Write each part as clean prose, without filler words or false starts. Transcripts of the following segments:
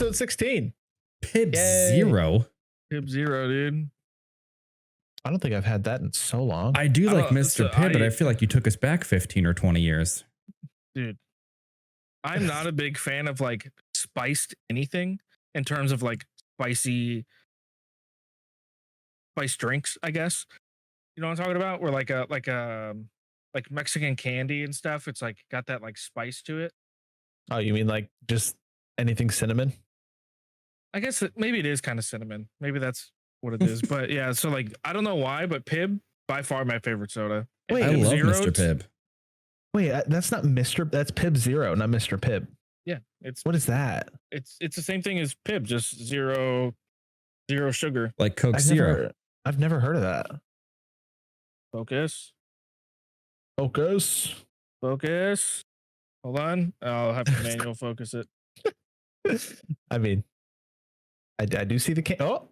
episode 16. Pib Yay. Zero. Pib Zero, dude. I don't think I've had that in so long. I do like Mr. so Pibb, but I feel like you took us back 15 or 20 years. Dude, I'm not a big fan of like spiced anything in terms of like spiced drinks, I guess. You know what I'm talking about? Where like Mexican candy and stuff. It's like got that like spice to it. Oh, you mean like just anything cinnamon? I guess maybe it is kind of cinnamon. Maybe that's what it is. But yeah, so like I don't know why, but Pib by far my favorite soda. Wait, I Pib love Zero, Mr. Pibb. Wait, that's not Mr. That's Pib Zero, not Mr. Pibb. Yeah, it's What is that? it's the same thing as Pib, just zero sugar. Like Coke I've Zero. I've never heard of that. Focus. Focus. Hold on, I'll have to manual focus it. I mean, I do see the can. Oh,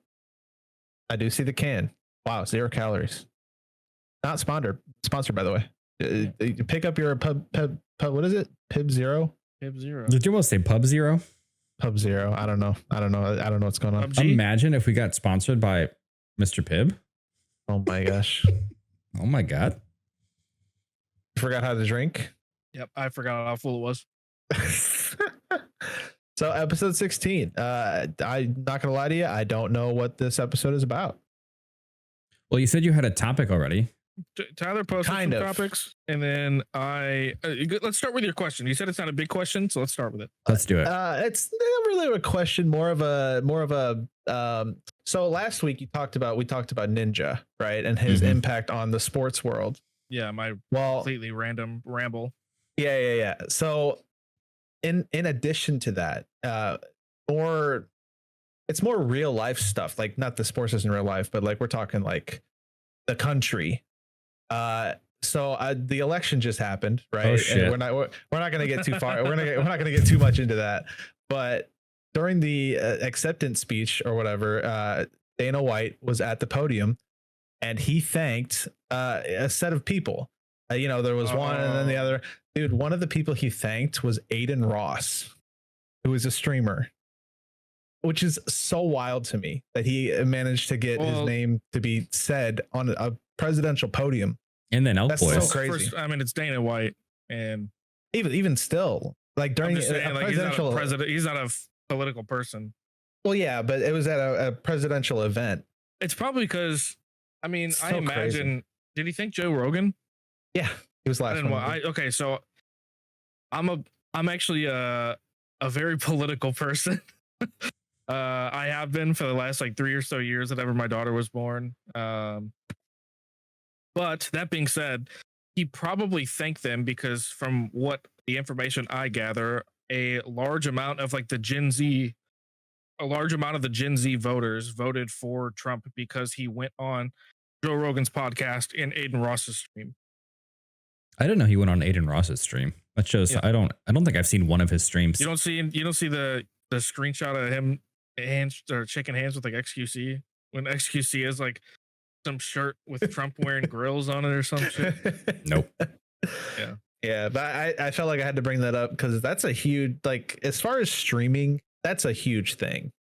I do see the can. Wow, 0 calories. Not sponsored. Sponsored, by the way. You pick up your pub. What is it? Pib Zero. Pib Zero. Did you almost say Pub Zero? Pub Zero. I don't know what's going on. PUBG? Imagine if we got sponsored by Mr. Pibb. Oh my gosh. Oh my God. Forgot how to drink. Yep, I forgot how full it was. So episode 16. I'm not gonna lie to you. I don't know what this episode is about. Well, you said you had a topic already. Tyler posted Kind some of. topics, and then let's start with your question. You said it's not a big question, so let's start with it. Let's do it. It's not really a question, more of a so last week we talked about Ninja, right? And his Mhm. impact on the sports world. Yeah, my Well, completely random ramble. yeah. So in addition to that, it's more real life stuff. Like not the sports isn't real life, but like we're talking like the country. So the election just happened, right? Oh, shit. And we're not going to get too far. we're not going to get too much into that. But during the acceptance speech or whatever, Dana White was at the podium, and he thanked a set of people. There was one and then the other. Dude, one of the people he thanked was Aiden Ross, who is a streamer, which is so wild to me that he managed to get his name to be said on a presidential podium. And then Elk That's Boys. so crazy. First, I mean, it's Dana White, and Even still, like during I'm just saying, a like, presidential he's not a political person. Well, yeah, but it was at a presidential event. It's probably because, I mean, So I imagine. Did he think Joe Rogan? Yeah, he was last one. Okay, so I'm actually a very political person. I have been for the last like 3 or so years, whenever my daughter was born. But that being said, he probably thanked them because, from what the information I gather, a large amount of the Gen Z voters voted for Trump because he went on Joe Rogan's podcast and Aiden Ross's stream. I didn't know he went on Aiden Ross's stream. That shows. Yeah. I don't think I've seen one of his streams. You don't see the screenshot of him shaking hands with XQC when XQC has some shirt with Trump wearing grills on it or some shit. Nope. Yeah, but I felt like I had to bring that up because that's a huge, as far as streaming, that's a huge thing.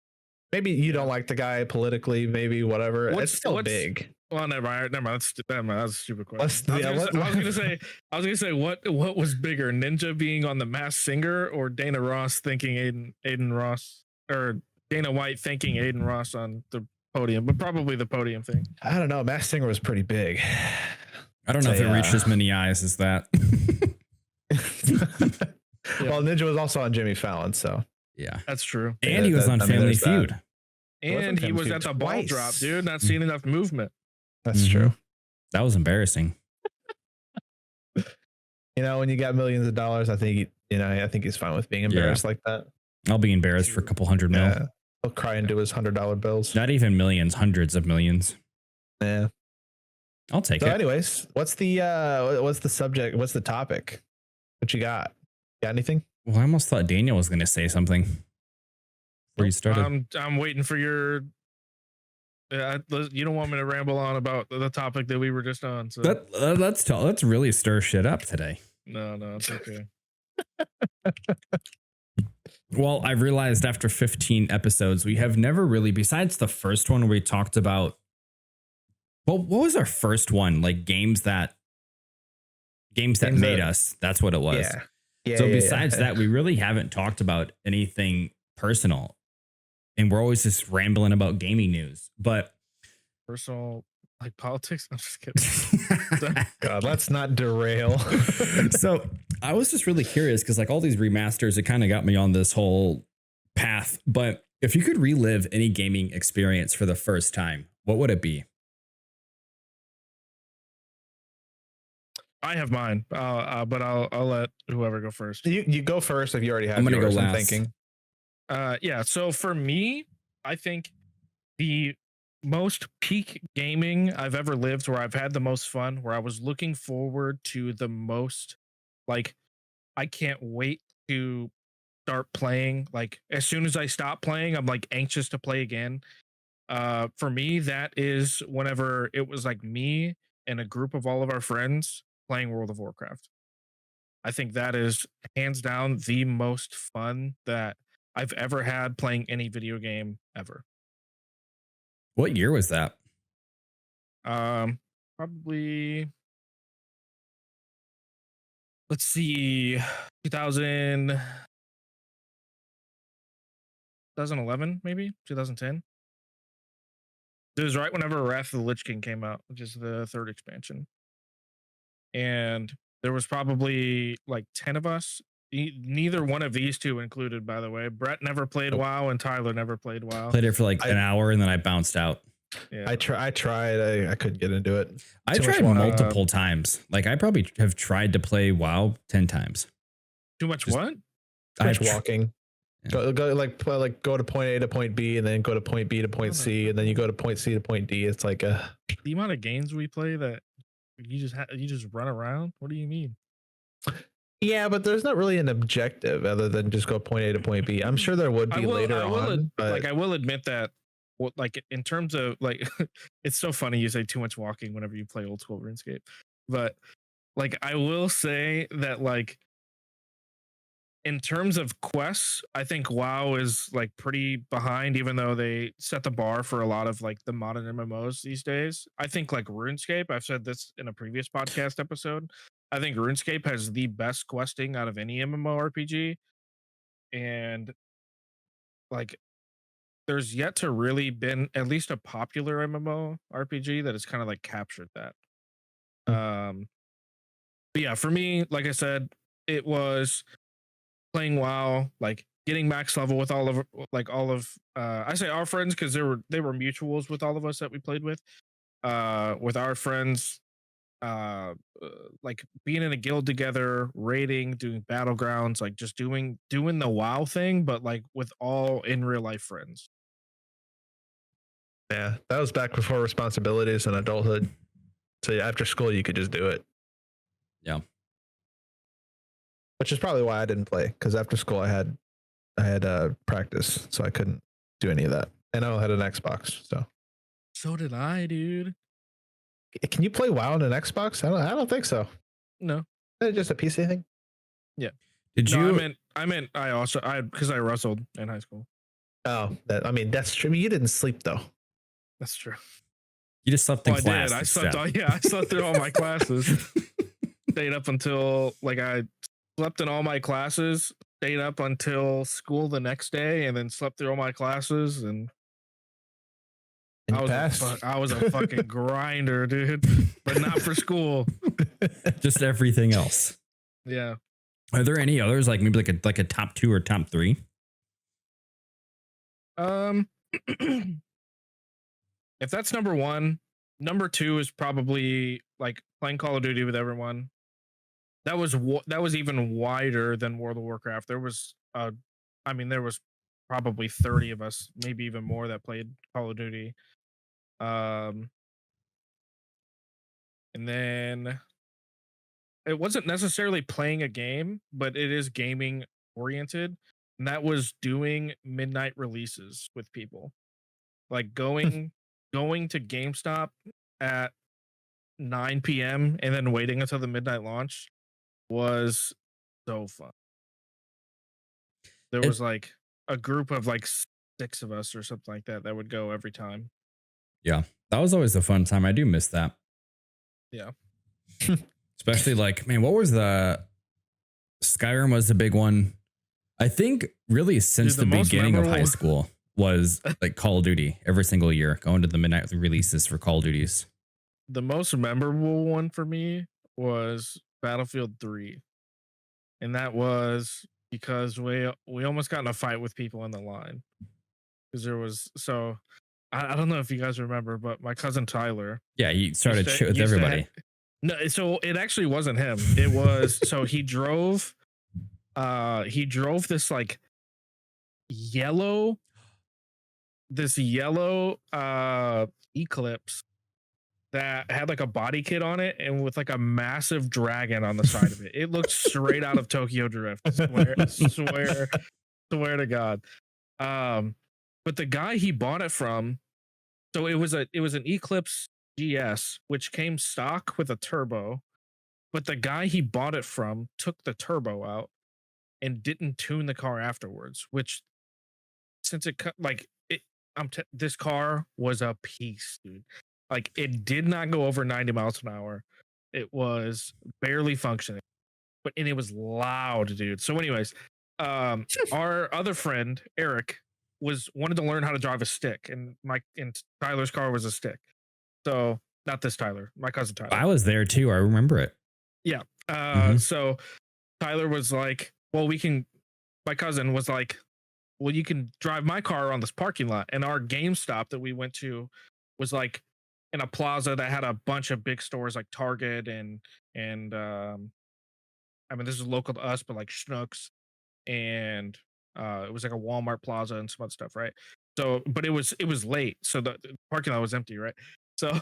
Maybe you don't like the guy politically, maybe whatever. It's still big. Well, never mind. That's a stupid question. I was gonna say what was bigger, Ninja being on The Masked Singer or Dana Ross thanking Aiden Ross, or Dana White thanking Aiden Ross on the podium? But probably the podium thing. I don't know. Masked Singer was pretty big. I don't know if it reached as many eyes as that. Well, Ninja was also on Jimmy Fallon, so yeah, that's true. And he was on Family Feud. And he was at the ball drop, dude. Not seeing enough movement. That's true. That was embarrassing. When you got millions of dollars, I think he's fine with being embarrassed like that. I'll be embarrassed for a couple $100 million. He'll cry into his $100 bills. Not even millions, hundreds of millions. Yeah, I'll take it. So, anyways, what's the subject? What's the topic? What you got? Got anything? Well, I almost thought Daniel was going to say something before you started. I'm waiting for your. You don't want me to ramble on about the topic that we were just on. So Let's really stir shit up today. No, it's okay. Well, I realized after 15 episodes, we have never really, besides the first one where we talked about, well, what was our first one? Like games that made us. That's what it was. Yeah. Yeah. So yeah, besides yeah. that, we really haven't talked about anything personal. And we're always just rambling about gaming news. But personal, like politics. I'm just kidding. God, let's not derail. So I was just really curious because like all these remasters, it kind of got me on this whole path. But if you could relive any gaming experience for the first time, what would it be? I have mine, but I'll let whoever go first. You go first if you already have. I'm gonna yours, go I'm last. thinking. Yeah. So for me, I think the most peak gaming I've ever lived, where I've had the most fun, where I was looking forward to the most, like, I can't wait to start playing. Like as soon as I stop playing, I'm like anxious to play again. For me, that is whenever it was like me and a group of all of our friends playing World of Warcraft. I think that is hands down the most fun that I've ever had playing any video game ever. What year was that? Probably, let's see, 2000, 2011, maybe 2010. It was right whenever Wrath of the Lich King came out, which is the third expansion. And there was probably like 10 of us. Neither one of these two included, by the way. Brett never played WoW and Tyler never played WoW. Played it for like an hour and then I bounced out. Yeah. I tried. I couldn't get into it. I tried multiple times. Like I probably have tried to play WoW 10 times. Too much what? Too much walking. Yeah. Go to point A to point B and then go to point B to point C and then you go to point C to point D. It's like the amount of games we play that you just run around. What do you mean? Yeah, but there's not really an objective other than just go point A to point B. I'm sure there would be later on. Like I will admit that, like in terms of like, it's so funny you say too much walking whenever you play old school RuneScape, but like I will say that like in terms of quests, I think WoW is like pretty behind, even though they set the bar for a lot of like the modern MMOs these days. I think like RuneScape, I've said this in a previous podcast episode, I think RuneScape has the best questing out of any MMORPG. And like there's yet to really been at least a popular MMORPG that has kind of like captured that. But yeah, for me, like I said, it was playing WoW, like getting max level with all of I say our friends because they were mutuals with all of us that we played with our friends, like being in a guild together, raiding, doing battlegrounds, like just doing the WoW thing, but like with all in real life friends. Yeah, that was back before responsibilities and adulthood. So after school, you could just do it. Yeah. Which is probably why I didn't play, because after school I had practice, so I couldn't do any of that. And I had an Xbox, so did I, dude. Can you play WoW on an Xbox? I don't think so. No, is it just a PC thing? Yeah. Did you? I meant because I wrestled in high school. Oh, that's true. You didn't sleep though. That's true. You just slept in class. I slept. I slept through all my classes. Stayed up until I slept in all my classes. Stayed up until school the next day, and then slept through all my classes. And I was a fucking grinder, dude. But not for school. Just everything else. Yeah. Are there any others like maybe like a top 2 or top 3? If that's number 1, number 2 is probably like playing Call of Duty with everyone. That was even wider than World of Warcraft. There was there was probably 30 of us, maybe even more, that played Call of Duty. And then it wasn't necessarily playing a game, but it is gaming oriented. And that was doing midnight releases with people. Like going to GameStop at 9 p.m. and then waiting until the midnight launch was so fun. There It- was like a group of like 6 of us or something like that would go every time. Yeah, that was always a fun time. I do miss that. Yeah. Especially like, man, what was the Skyrim was the big one. I think really since Dude, the the most beginning of high memorable- school was like Call of Duty every single year, going to the midnight releases for Call of Duties. The most memorable one for me was Battlefield 3. And that was because we almost got in a fight with people in the line. Because there was I don't know if you guys remember, but my cousin Tyler Yeah, he started used to- shit with used to everybody. No, so it actually wasn't him. It was so he drove this like yellow Eclipse that had like a body kit on it and with like a massive dragon on the side of it. It looked straight out of Tokyo Drift. Swear to God. But the guy he bought it from, so it was an Eclipse GS, which came stock with a turbo, but the guy he bought it from took the turbo out and didn't tune the car afterwards, which since this car was a piece, dude. Like it did not go over 90 miles an hour. It was barely functioning, and it was loud, dude. So anyways, our other friend, Eric, wanted to learn how to drive a stick, and Tyler's car was a stick. So not this Tyler, my cousin Tyler. I was there too. I remember it. Yeah. So Tyler was like, well, my cousin was like, well, you can drive my car around this parking lot. And our GameStop that we went to was like in a plaza that had a bunch of big stores like Target and I mean, this is local to us, but like Schnucks and it was like a Walmart plaza and some other stuff, right? So, but it was late, so the parking lot was empty, right? So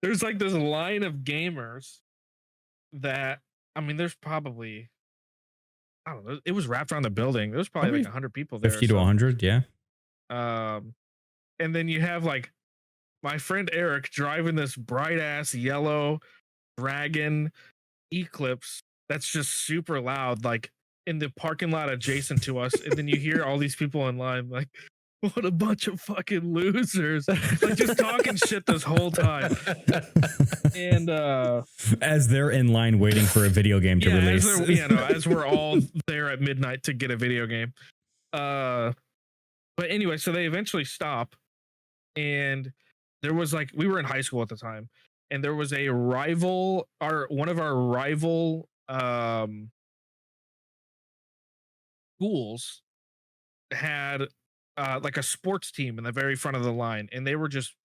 there's like this line of gamers that, I mean, there's probably, I don't know, it was wrapped around the building. There was probably like 100 people there. 50 to 100. Yeah. And then you have like my friend Eric driving this bright ass yellow dragon Eclipse that's just super loud, like in the parking lot adjacent to us. And then you hear all these people in line, like, what a bunch of fucking losers, like just talking shit this whole time. And as they're in line waiting for a video game to release. As we're all there at midnight to get a video game. But anyway, so they eventually stop, and there was like, we were in high school at the time, and there was a rival, one of our rival schools had like a sports team in the very front of the line, and they were just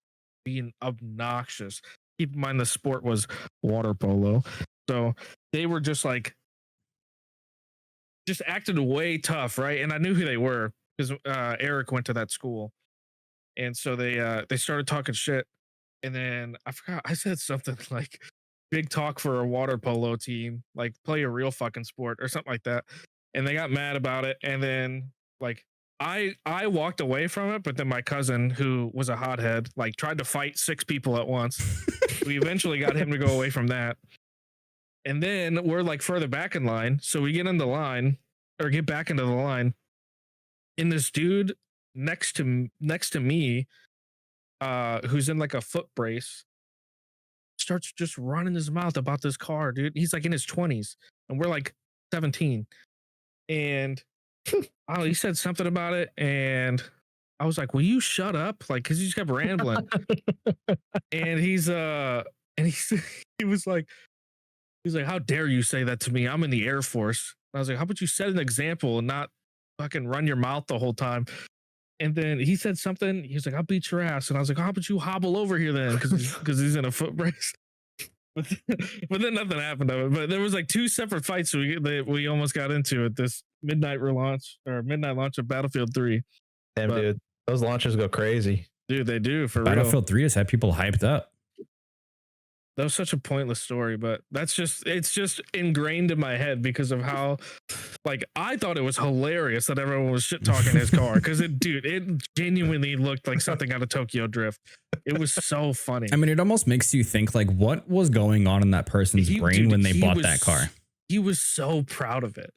being obnoxious. Keep in mind the sport was water polo, so they were just acted way tough, right? And I knew who they were because Eric went to that school, and so they started talking shit, and then I forgot, I said something like big talk for a water polo team, like play a real fucking sport or something like that, and they got mad about it, and then like I walked away from it, but then my cousin, who was a hothead, like tried to fight 6 people at once. We eventually got him to go away from that. And then we're like further back in line. So we get in the line, or get back into the line. And this dude next to me, who's in like a foot brace, starts just running his mouth about this car, dude. He's like in his 20s, and we're like 17. And he said something about it, and I was like, will you shut up? Like, cause he just kept rambling. And he was like, how dare you say that to me? I'm in the Air Force. And I was like, how about you set an example and not fucking run your mouth the whole time? And then he said something. He was like, I'll beat your ass. And I was like, how about you hobble over here then? Cause he's in a foot brace. But then nothing happened of it. But there was like 2 separate fights we almost got into at this midnight launch of Battlefield 3. Damn, dude, those launches go crazy. Dude, they do, for real. Battlefield 3 has had people hyped up. That was such a pointless story, but it's just ingrained in my head because of how, like, I thought it was hilarious that everyone was shit talking his car, because it genuinely looked like something out of Tokyo Drift. It was so funny. I mean, it almost makes you think like, what was going on in that person's brain when they bought that car? He was so proud of it.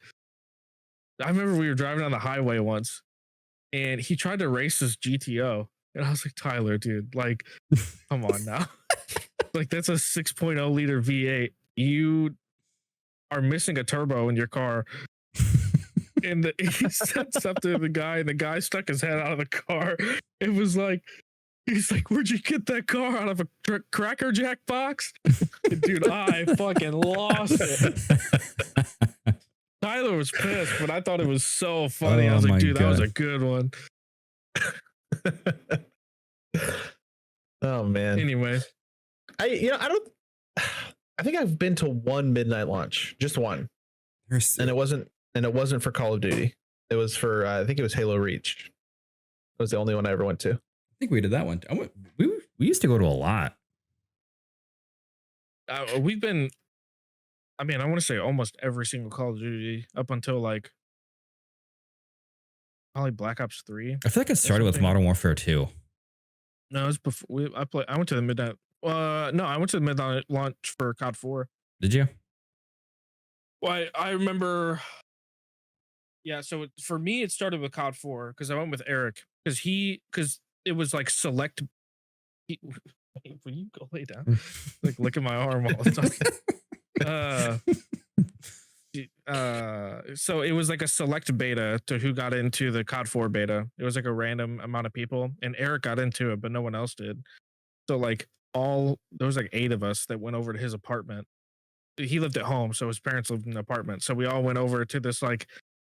I remember we were driving on the highway once, and he tried to race his GTO, and I was like, Tyler, dude, like, come on now, like that's a 6.0 liter V8. You are missing a turbo in your car. And he said something to the guy, and the guy stuck his head out of the car. It was like, he's like, where'd you get that car out of a Cracker Jack box? Dude, I fucking lost it. Tyler was pissed, but I thought it was so funny. I was like, dude, that was a good one. Oh man. Anyway, I think I've been to one midnight launch, just one, and it wasn't for Call of Duty. It was for I think it was Halo Reach. It was the only one I ever went to. I think we did that one. We used to go to a lot. we've been. I mean, I want to say almost every single Call of Duty up until like probably Black Ops 3. I feel like it started with something. Modern Warfare 2. No, it was before. I went to the midnight. No, I went to the midnight launch for COD 4. Did you? Well, I remember. Yeah, so for me, it started with COD 4 because I went with Eric because it was like select. Will you go lay down? Like licking my arm all the time. So it was like a select beta to who got into the COD 4 beta. It was like a random amount of people, and Eric got into it, but no one else did. So like there was like 8 of us that went over to his apartment. He lived at home, so his parents lived in an apartment. So we all went over to this like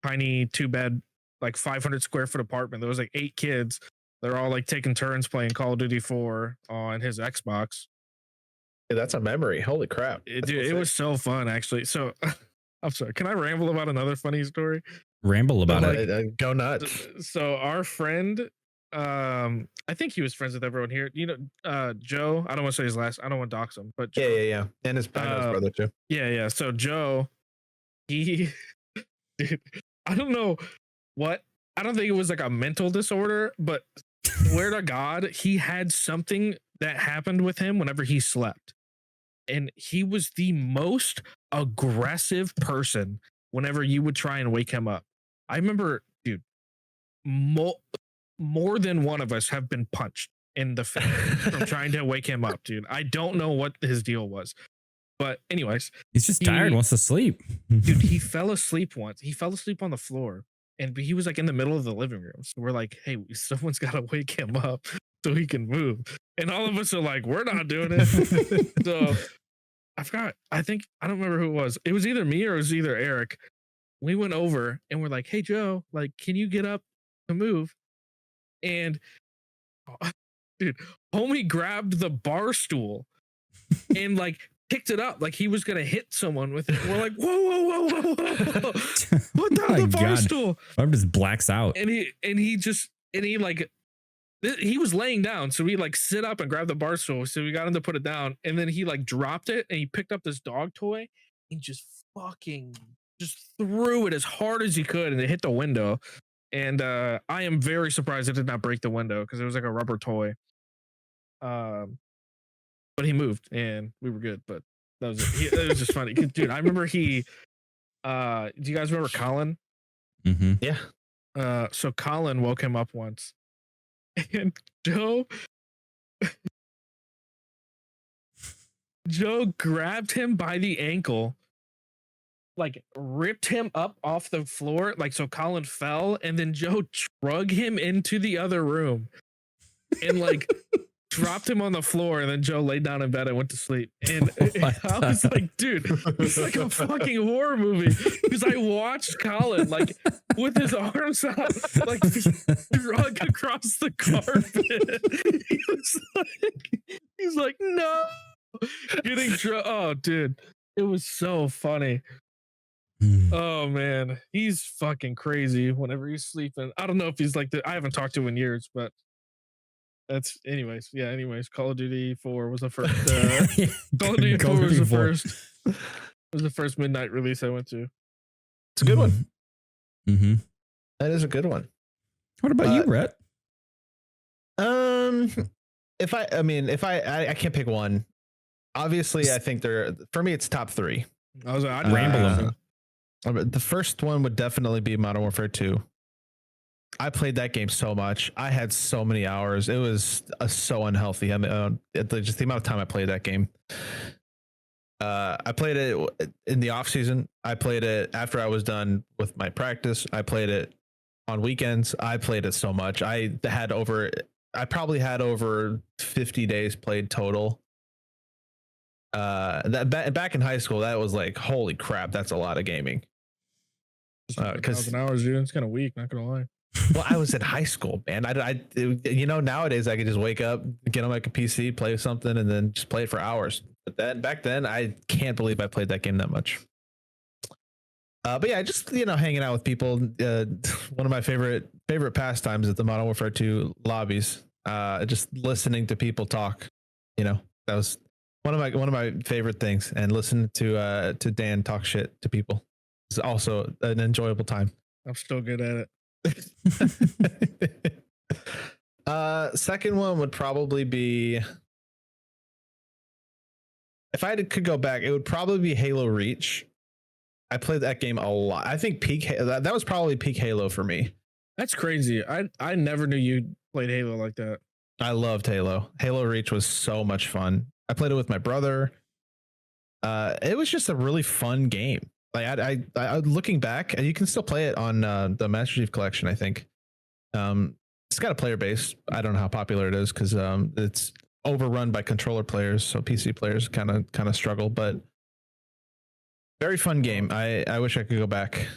tiny 2-bed, like 500 square foot apartment. There was like 8 kids. They're all like taking turns playing Call of Duty 4 on his Xbox. Hey, that's a memory. Holy crap. Dude, it was so fun actually. So I'm sorry. Can I ramble about another funny story? Ramble about Like- it. Go nuts. So our friend, I think he was friends with everyone here. You know, Joe. I don't want to say his last. I don't want to dox him, but Joe, Yeah. And his brother too. yeah. So Joe, dude, I don't know what. I don't think it was like a mental disorder, but swear to God, he had something that happened with him whenever he slept. And he was the most aggressive person whenever you would try and wake him up. I remember, dude, more than one of us have been punched in the face from trying to wake him up, dude. I don't know what his deal was. But anyways, He's just tired, wants to sleep. dude, he fell asleep once. He fell asleep on the floor, and he was like in the middle of the living room. So we're like, hey, someone's got to wake him up so he can move. And all of us are like, we're not doing it. So I don't remember who it was. It was either me or it was either Eric. We went over and we're like, hey, Joe, like, can you get up to move? And dude, homie grabbed the bar stool and like picked it up like he was gonna hit someone with it. We're like, whoa. Put down the bar stool. I'm just blacks out. And he was laying down, so we like sit up and grab the bar stool. So we got him to put it down, and then he like dropped it and he picked up this dog toy and just threw it as hard as he could, and it hit the window. And I am very surprised it did not break the window because it was like a rubber toy. But he moved and we were good. But that was it. It was just funny, dude. I remember do you guys remember Colin? Mm-hmm. Yeah. So Colin woke him up once, and Joe grabbed him by the ankle, like ripped him up off the floor, like so Colin fell, and then Joe drug him into the other room and like dropped him on the floor, and then Joe laid down in bed and went to sleep. And I was like, dude, it's like a fucking horror movie, because I watched Colin like with his arms out, like drug across the carpet. He's like, no, getting drunk. Oh, dude, it was so funny. Oh man, he's fucking crazy whenever he's sleeping. I don't know if he's like that. I haven't talked to him in years, but that's anyways. Call of Duty 4 was the first. Call of Duty 4 was the first. Was the first midnight release I went to. It's a good one. Mm-hmm. That is a good one. What about you, Brett? If I can't pick one. Obviously, I think for me it's top 3. I'd Ramble uh, them. The first one would definitely be Modern Warfare 2. I played that game so much. I had so many hours. It was so unhealthy. I mean, just the amount of time I played that game. I played it in the off season. I played it after I was done with my practice. I played it on weekends. I played it so much. I probably had over 50 days played total. Back in high school, that was like, holy crap, that's a lot of gaming. Because 1,000 hours, dude. It's kind of weak. Not gonna lie. Well, I was in high school, man. Nowadays I could just wake up, get on my PC, play something, and then just play it for hours. But back then, I can't believe I played that game that much. But yeah, just hanging out with people. One of my favorite pastimes at the Modern Warfare 2 lobbies. Just listening to people talk. That was one of my favorite things. And listen to Dan talk shit to people is also an enjoyable time. I'm still good at it. Second one would probably be, if I could go back, it would probably be Halo Reach. I played that game a lot. I think that was probably peak Halo for me. That's crazy. I never knew you played Halo like that. I loved Halo. Halo Reach was so much fun. I played it with my brother. It was just a really fun game. Like I looking back, and you can still play it on the Master Chief Collection, I think. It's got a player base. I don't know how popular it is because it's overrun by controller players, so PC players kind of struggle. But very fun game. I wish I could go back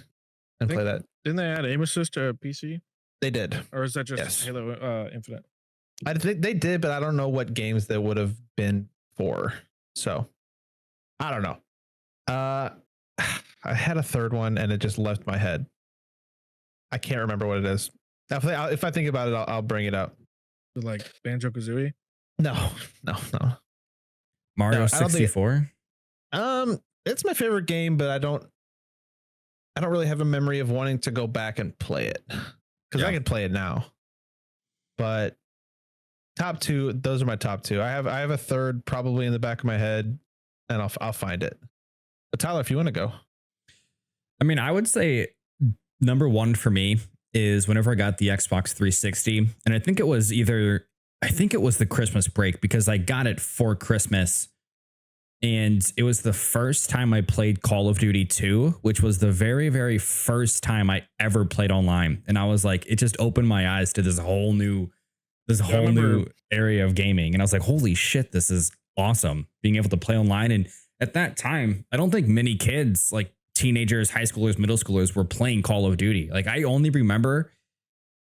and play that. Didn't they add aim assist to PC? They did. Or is that just Halo Infinite? I think they did, but I don't know what games they would have been for. So I don't know. I had a third one and it just left my head. I can't remember what it is. If I think about it, I'll bring it up. Like Banjo-Kazooie? No. Mario 64? It's my favorite game, but I don't really have a memory of wanting to go back and play it because I can play it now. But top two, those are my top two. I have a third probably in the back of my head, and I'll find it. But Tyler, if you want to go. I mean, I would say number one for me is whenever I got the Xbox 360, and I think it was the Christmas break because I got it for Christmas. And it was the first time I played Call of Duty 2, which was the very, very first time I ever played online. And I was like, it just opened my eyes to this whole new area of gaming. And I was like, holy shit, this is awesome. Being able to play online. And at that time, I don't think many kids, like teenagers, high schoolers, middle schoolers, were playing Call of Duty. Like I only remember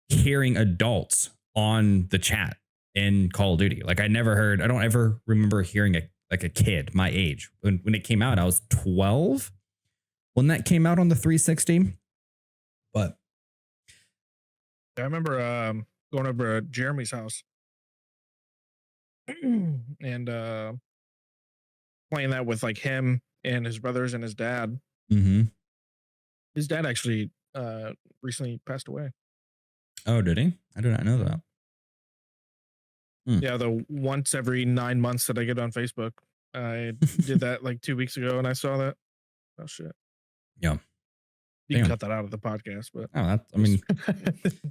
hearing adults on the chat in Call of Duty. Like I don't ever remember hearing a kid my age. When it came out, I was 12 when that came out on the 360. But I remember going over to Jeremy's house and playing that with like him and his brothers and his dad. Mm-hmm. His dad actually recently passed away. Oh, did he? I did not know that. Yeah, the once every 9 months that I get on Facebook. I did that like 2 weeks ago and I saw that. Oh shit. Yeah. You can cut that out of the podcast, but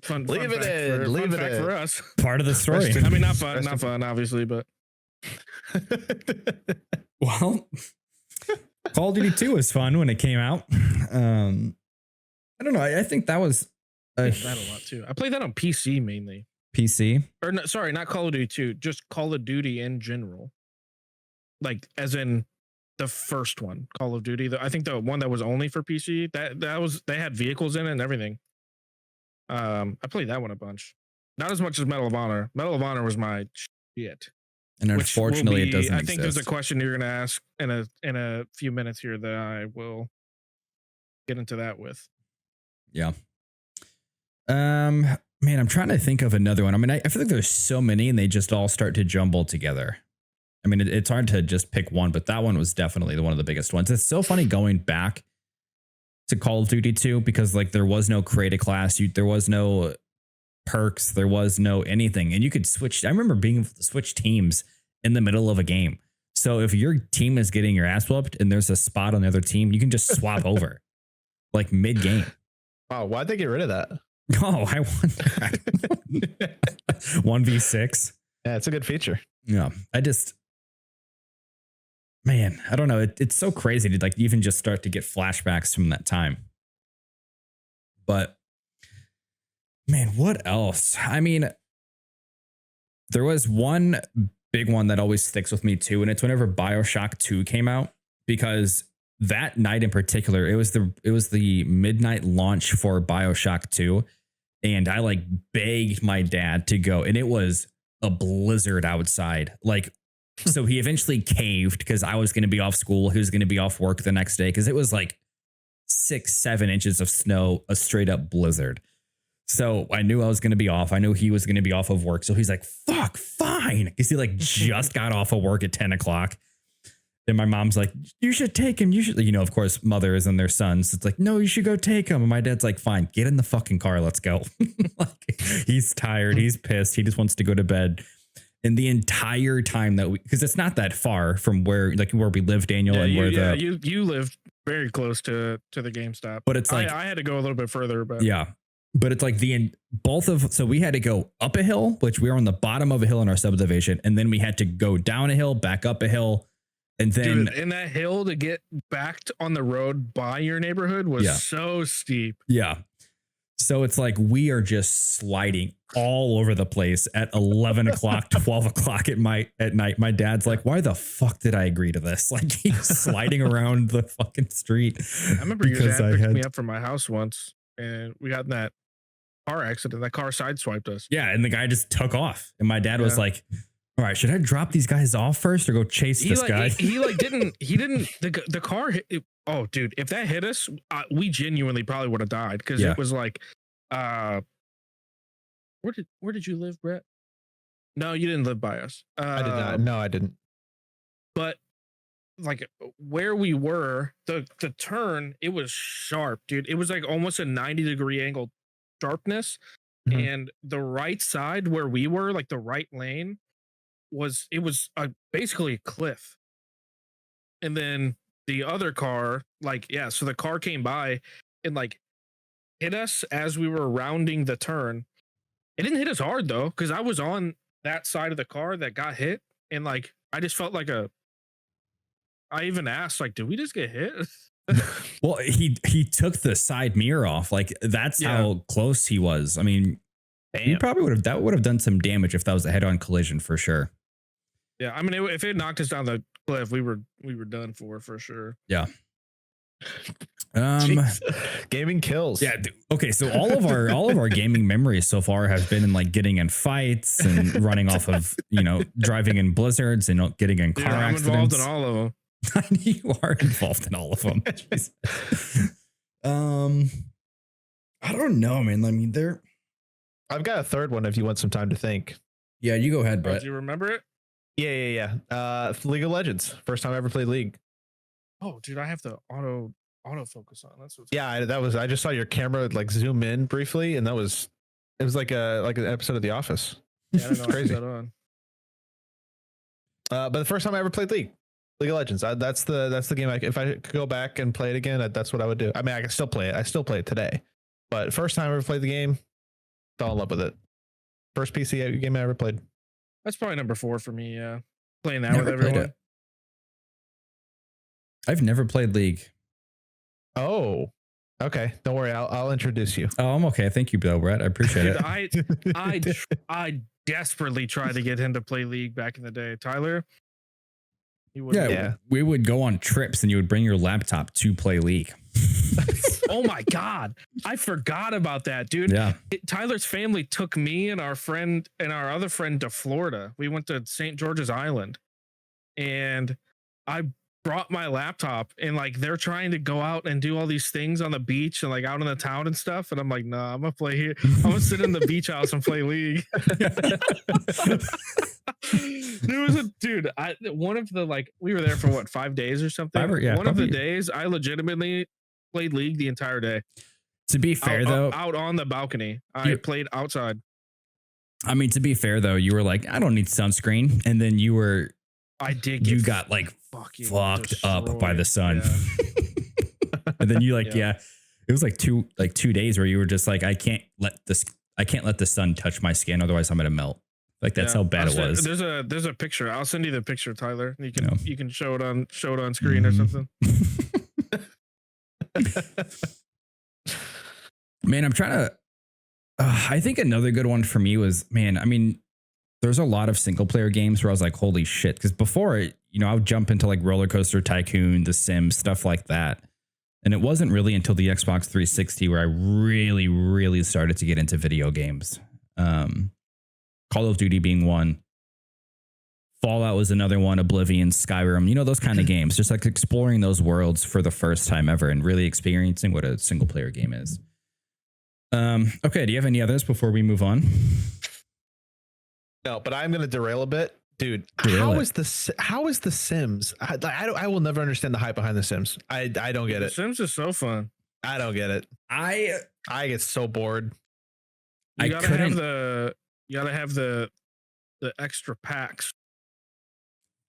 fun. Leave it in. Leave it in for us. Part of the story. I mean, not fun, obviously, but well, Call of Duty 2 was fun when it came out. I don't know. I think that was that a lot too. I played that on PC mainly. PC? Or no, sorry, not Call of Duty 2, just Call of Duty in general. Like as in the first one, Call of Duty. I think the one that was only for PC, that was, they had vehicles in it and everything. I played that one a bunch. Not as much as Medal of Honor. Medal of Honor was my shit. And unfortunately, it doesn't I think exist. there's a question you're going to ask in a few minutes here that I will get into that with. Yeah. Man, I'm trying to think of another one. I mean, I feel like there's so many and they just all start to jumble together. I mean, it's hard to just pick one, but that one was definitely one of the biggest ones. It's so funny going back to Call of Duty 2 because like there was no create a class, there was no perks, there was no anything, and you could switch. I remember being able to switch teams in the middle of a game. So if your team is getting your ass whooped and there's a spot on the other team, you can just swap over. like mid game. Oh, why'd they get rid of that? Oh, I wonder. 1v6. Yeah, it's a good feature. Yeah, man, I don't know. It's so crazy to like even just start to get flashbacks from that time. But man, what else? I mean, there was one big one that always sticks with me too, and it's whenever BioShock 2 came out, because that night in particular, it was the midnight launch for BioShock 2, and I like begged my dad to go, and it was a blizzard outside. Like, so he eventually caved because I was going to be off school. He was going to be off work the next day because it was like 6-7 inches of snow, a straight up blizzard. So I knew I was going to be off. I knew he was going to be off of work. So he's like, fuck, fine. Because he like just got off of work at 10 o'clock. And my mom's like, you should take him. You should, of course, mothers and their sons. It's like, no, you should go take him. And my dad's like, fine, get in the fucking car. Let's go. Like, he's tired. He's pissed. He just wants to go to bed. And the entire time because it's not that far from where we live, Daniel, Yeah, and where you lived very close to the GameStop. But it's like I had to go a little bit further, but yeah. But it's like so we had to go up a hill, which we were on the bottom of a hill in our subdivision. And then we had to go down a hill, back up a hill. And then in that hill to get back on the road by your neighborhood was so steep. Yeah. So it's like we are just sliding all over the place at 11 o'clock, 12 o'clock at night. My dad's like, why the fuck did I agree to this? Like, he's sliding around the fucking street. I remember your dad picked me up from my house once, and we got in that car accident. That car sideswiped us. Yeah, and the guy just took off. And my dad was like, all right, should I drop these guys off first or go chase this guy? He didn't, the car hit. Oh, dude, if that hit us, we genuinely probably would have died, because it was like, where did you live, Brett? No, you didn't live by us. I did not. No, I didn't. But like where we were, the turn, it was sharp, dude. It was like almost a 90-degree angle sharpness. Mm-hmm. And the right side where we were, like the right lane, was basically a cliff. And then the other car, so the car came by and like hit us as we were rounding the turn. It didn't hit us hard though, because I was on that side of the car that got hit, and like I just felt like I even asked, like, did we just get hit? Well, he took the side mirror off. Like, that's how close he was. I mean, he probably would have done some damage if that was a head-on collision for sure. Yeah, I mean, if it knocked us down the cliff, we were done for sure. Yeah. Gaming kills. Yeah. Okay. So all of our gaming memories so far have been in like getting in fights and running off of, driving in blizzards and getting in car I'm accidents. involved in all of them. You are involved in all of them. I don't know, man. I mean, I've got a third one if you want some time to think. Yeah, you go ahead, Brett. Do you remember it? Yeah. League of Legends. First time I ever played League. Oh, dude, I have to autofocus on. That's what's I just saw your camera like zoom in briefly, and it was like an episode of The Office. Yeah, I don't know. Crazy. On. But the first time I ever played League of Legends, that's the game. If I could go back and play it again, that's what I would do. I mean, I can still play it. I still play it today, but first time I ever played the game, fell in love with it. First PC game I ever played. That's probably number 4 for me. Yeah, playing that with everyone. I've never played League. Oh, okay. Don't worry. I'll introduce you. Oh, I'm okay. Thank you, Bill, Brett. I appreciate it. I desperately tried to get him to play League back in the day. Tyler, we would go on trips and you would bring your laptop to play League. Oh my God. I forgot about that, dude. Yeah. Tyler's family took me and our friend and our other friend to Florida. We went to St. George's Island, and I brought my laptop, and like they're trying to go out and do all these things on the beach and like out in the town and stuff. And I'm like, nah, I'm gonna play here. I'm gonna sit in the beach house and play League. There was one of the, like, we were there for what, 5 days or something. One of the days I legitimately played League the entire day. To be fair, though, out on the balcony, I played outside. I mean, to be fair though, you were like, I don't need sunscreen, and then you got like fucked up by the sun. Yeah. And then you It was like 2 days where you were just like, I can't let the sun touch my skin, otherwise I'm gonna melt. Like that's how bad it was. There's a picture. I'll send you the picture, Tyler. You can Yeah. you can show it on screen or something. Man, I'm trying to. I think another good one for me was, man, I mean, there's a lot of single player games where I was like, holy shit. Because before, I would jump into like Roller Coaster Tycoon, The Sims, stuff like that. And it wasn't really until the Xbox 360 where I really, really started to get into video games. Call of Duty being one. Fallout was another one, Oblivion, Skyrim, those kind of games, just like exploring those worlds for the first time ever and really experiencing what a single player game is. Okay, do you have any others before we move on? No, but I'm going to derail a bit. Dude, Derail how it. is the Sims? I will never understand the hype behind the Sims. I don't get The it. Sims is so fun. I don't get it. I get so bored. You I couldn't. gotta have the extra packs.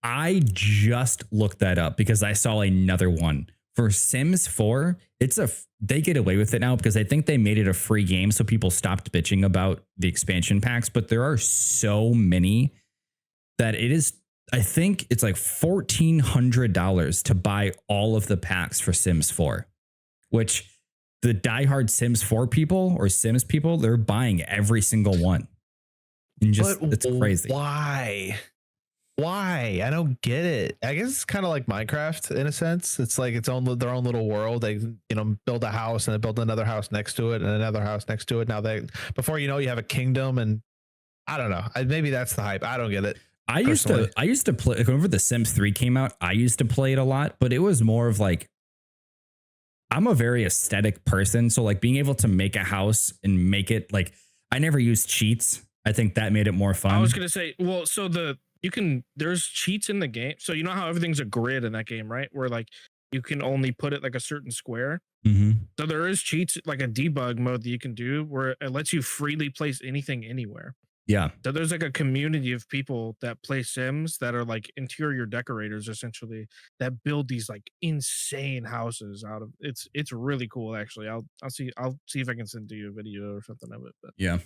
I just looked that up because I saw another one for Sims 4. They get away with it now because I think they made it a free game, so people stopped bitching about the expansion packs. But there are so many that it is. I think it's like $1,400 to buy all of the packs for Sims 4, which the diehard Sims 4 people or Sims people, they're buying every single one. And it's crazy. Why? I don't get it. I guess it's kind of like Minecraft in a sense. It's like their own little world. They build a house and they build another house next to it and another house next to it. Now before you have a kingdom, and I don't know. Maybe that's the hype. I don't get it. I used to play like whenever The Sims 3 came out. I used to play it a lot, but it was more of like, I'm a very aesthetic person, so like being able to make a house and make it like, I never used cheats. I think that made it more fun. I was gonna say, well, so there's cheats in the game. So you know how everything's a grid in that game, right? Where like you can only put it like a certain square. Mm-hmm. So there is cheats, like a debug mode that you can do where it lets you freely place anything anywhere. Yeah. So there's like a community of people that play Sims that are like interior decorators essentially that build these like insane houses out of it's really cool actually. I'll see if I can send you a video or something of it. But Yeah.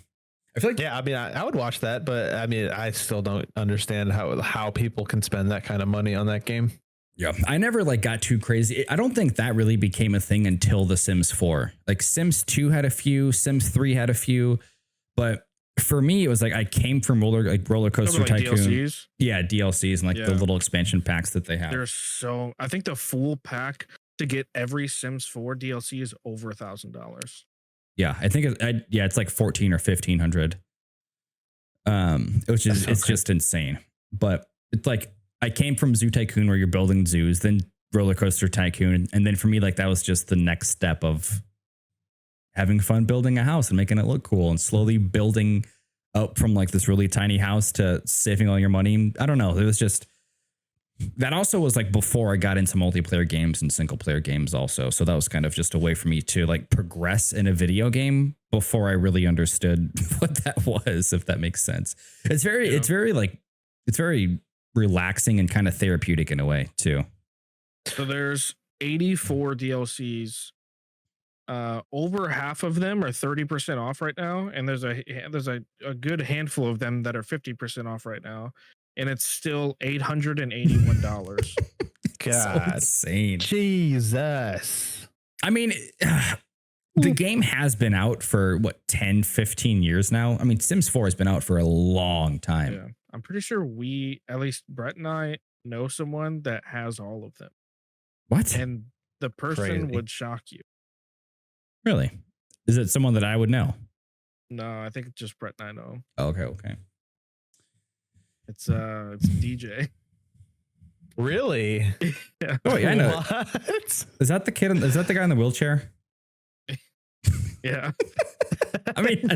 I feel like, yeah, I mean, I would watch that, but I mean, I still don't understand how people can spend that kind of money on that game. yeah, I never like got too crazy. I don't think that really became a thing until The Sims 4. Like Sims 2 had a few, Sims 3 had a few, but for me, it was like I came from Roller Coaster like Tycoon. DLCs. Yeah, DLCs and like the little expansion packs that they have. I think the full pack to get every Sims 4 DLC is over $1,000. Yeah, I think it's like 14 or 1500. Which is it's just insane. But it's like I came from Zoo Tycoon where you're building zoos, then Roller Coaster Tycoon, and then for me like that was just the next step of having fun building a house and making it look cool and slowly building up from like this really tiny house to saving all your money. I don't know. It was just that also was like before I got into multiplayer games and single player games also. So that was kind of just a way for me to like progress in a video game before I really understood what that was, if that makes sense. It's very relaxing and kind of therapeutic in a way too. So there's 84 DLCs. Over half of them are 30% off right now, and there's a good handful of them that are 50% off right now, and it's still $881. God, so insane. Jesus. I mean, the game has been out for what, 10, 15 years now. I mean, Sims 4 has been out for a long time. Yeah, I'm pretty sure at least Brett and I know someone that has all of them. What? And the person Crazy. would shock you. Really? Is it someone that I would know? No, I think it's just Brett and I know him. Okay. It's DJ. Really? Yeah. Oh yeah, I know. What? Is that the kid? Is that the guy in the wheelchair? Yeah. I mean,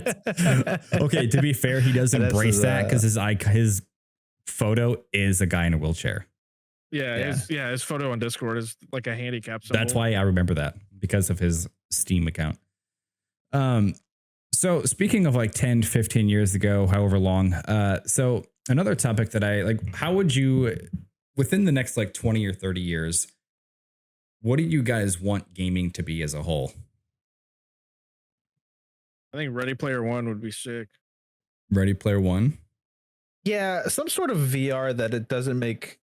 okay. To be fair, he does embrace that because his photo is a guy in a wheelchair. Yeah. His photo on Discord is like a handicap symbol. That's why I remember that, because of his Steam account. So speaking of like 10, 15 years ago, however long, so another topic that I like, how would you, within the next like 20 or 30 years, what do you guys want gaming to be as a whole? I think Ready Player One would be sick. Ready Player One. Yeah, some sort of VR that it doesn't make.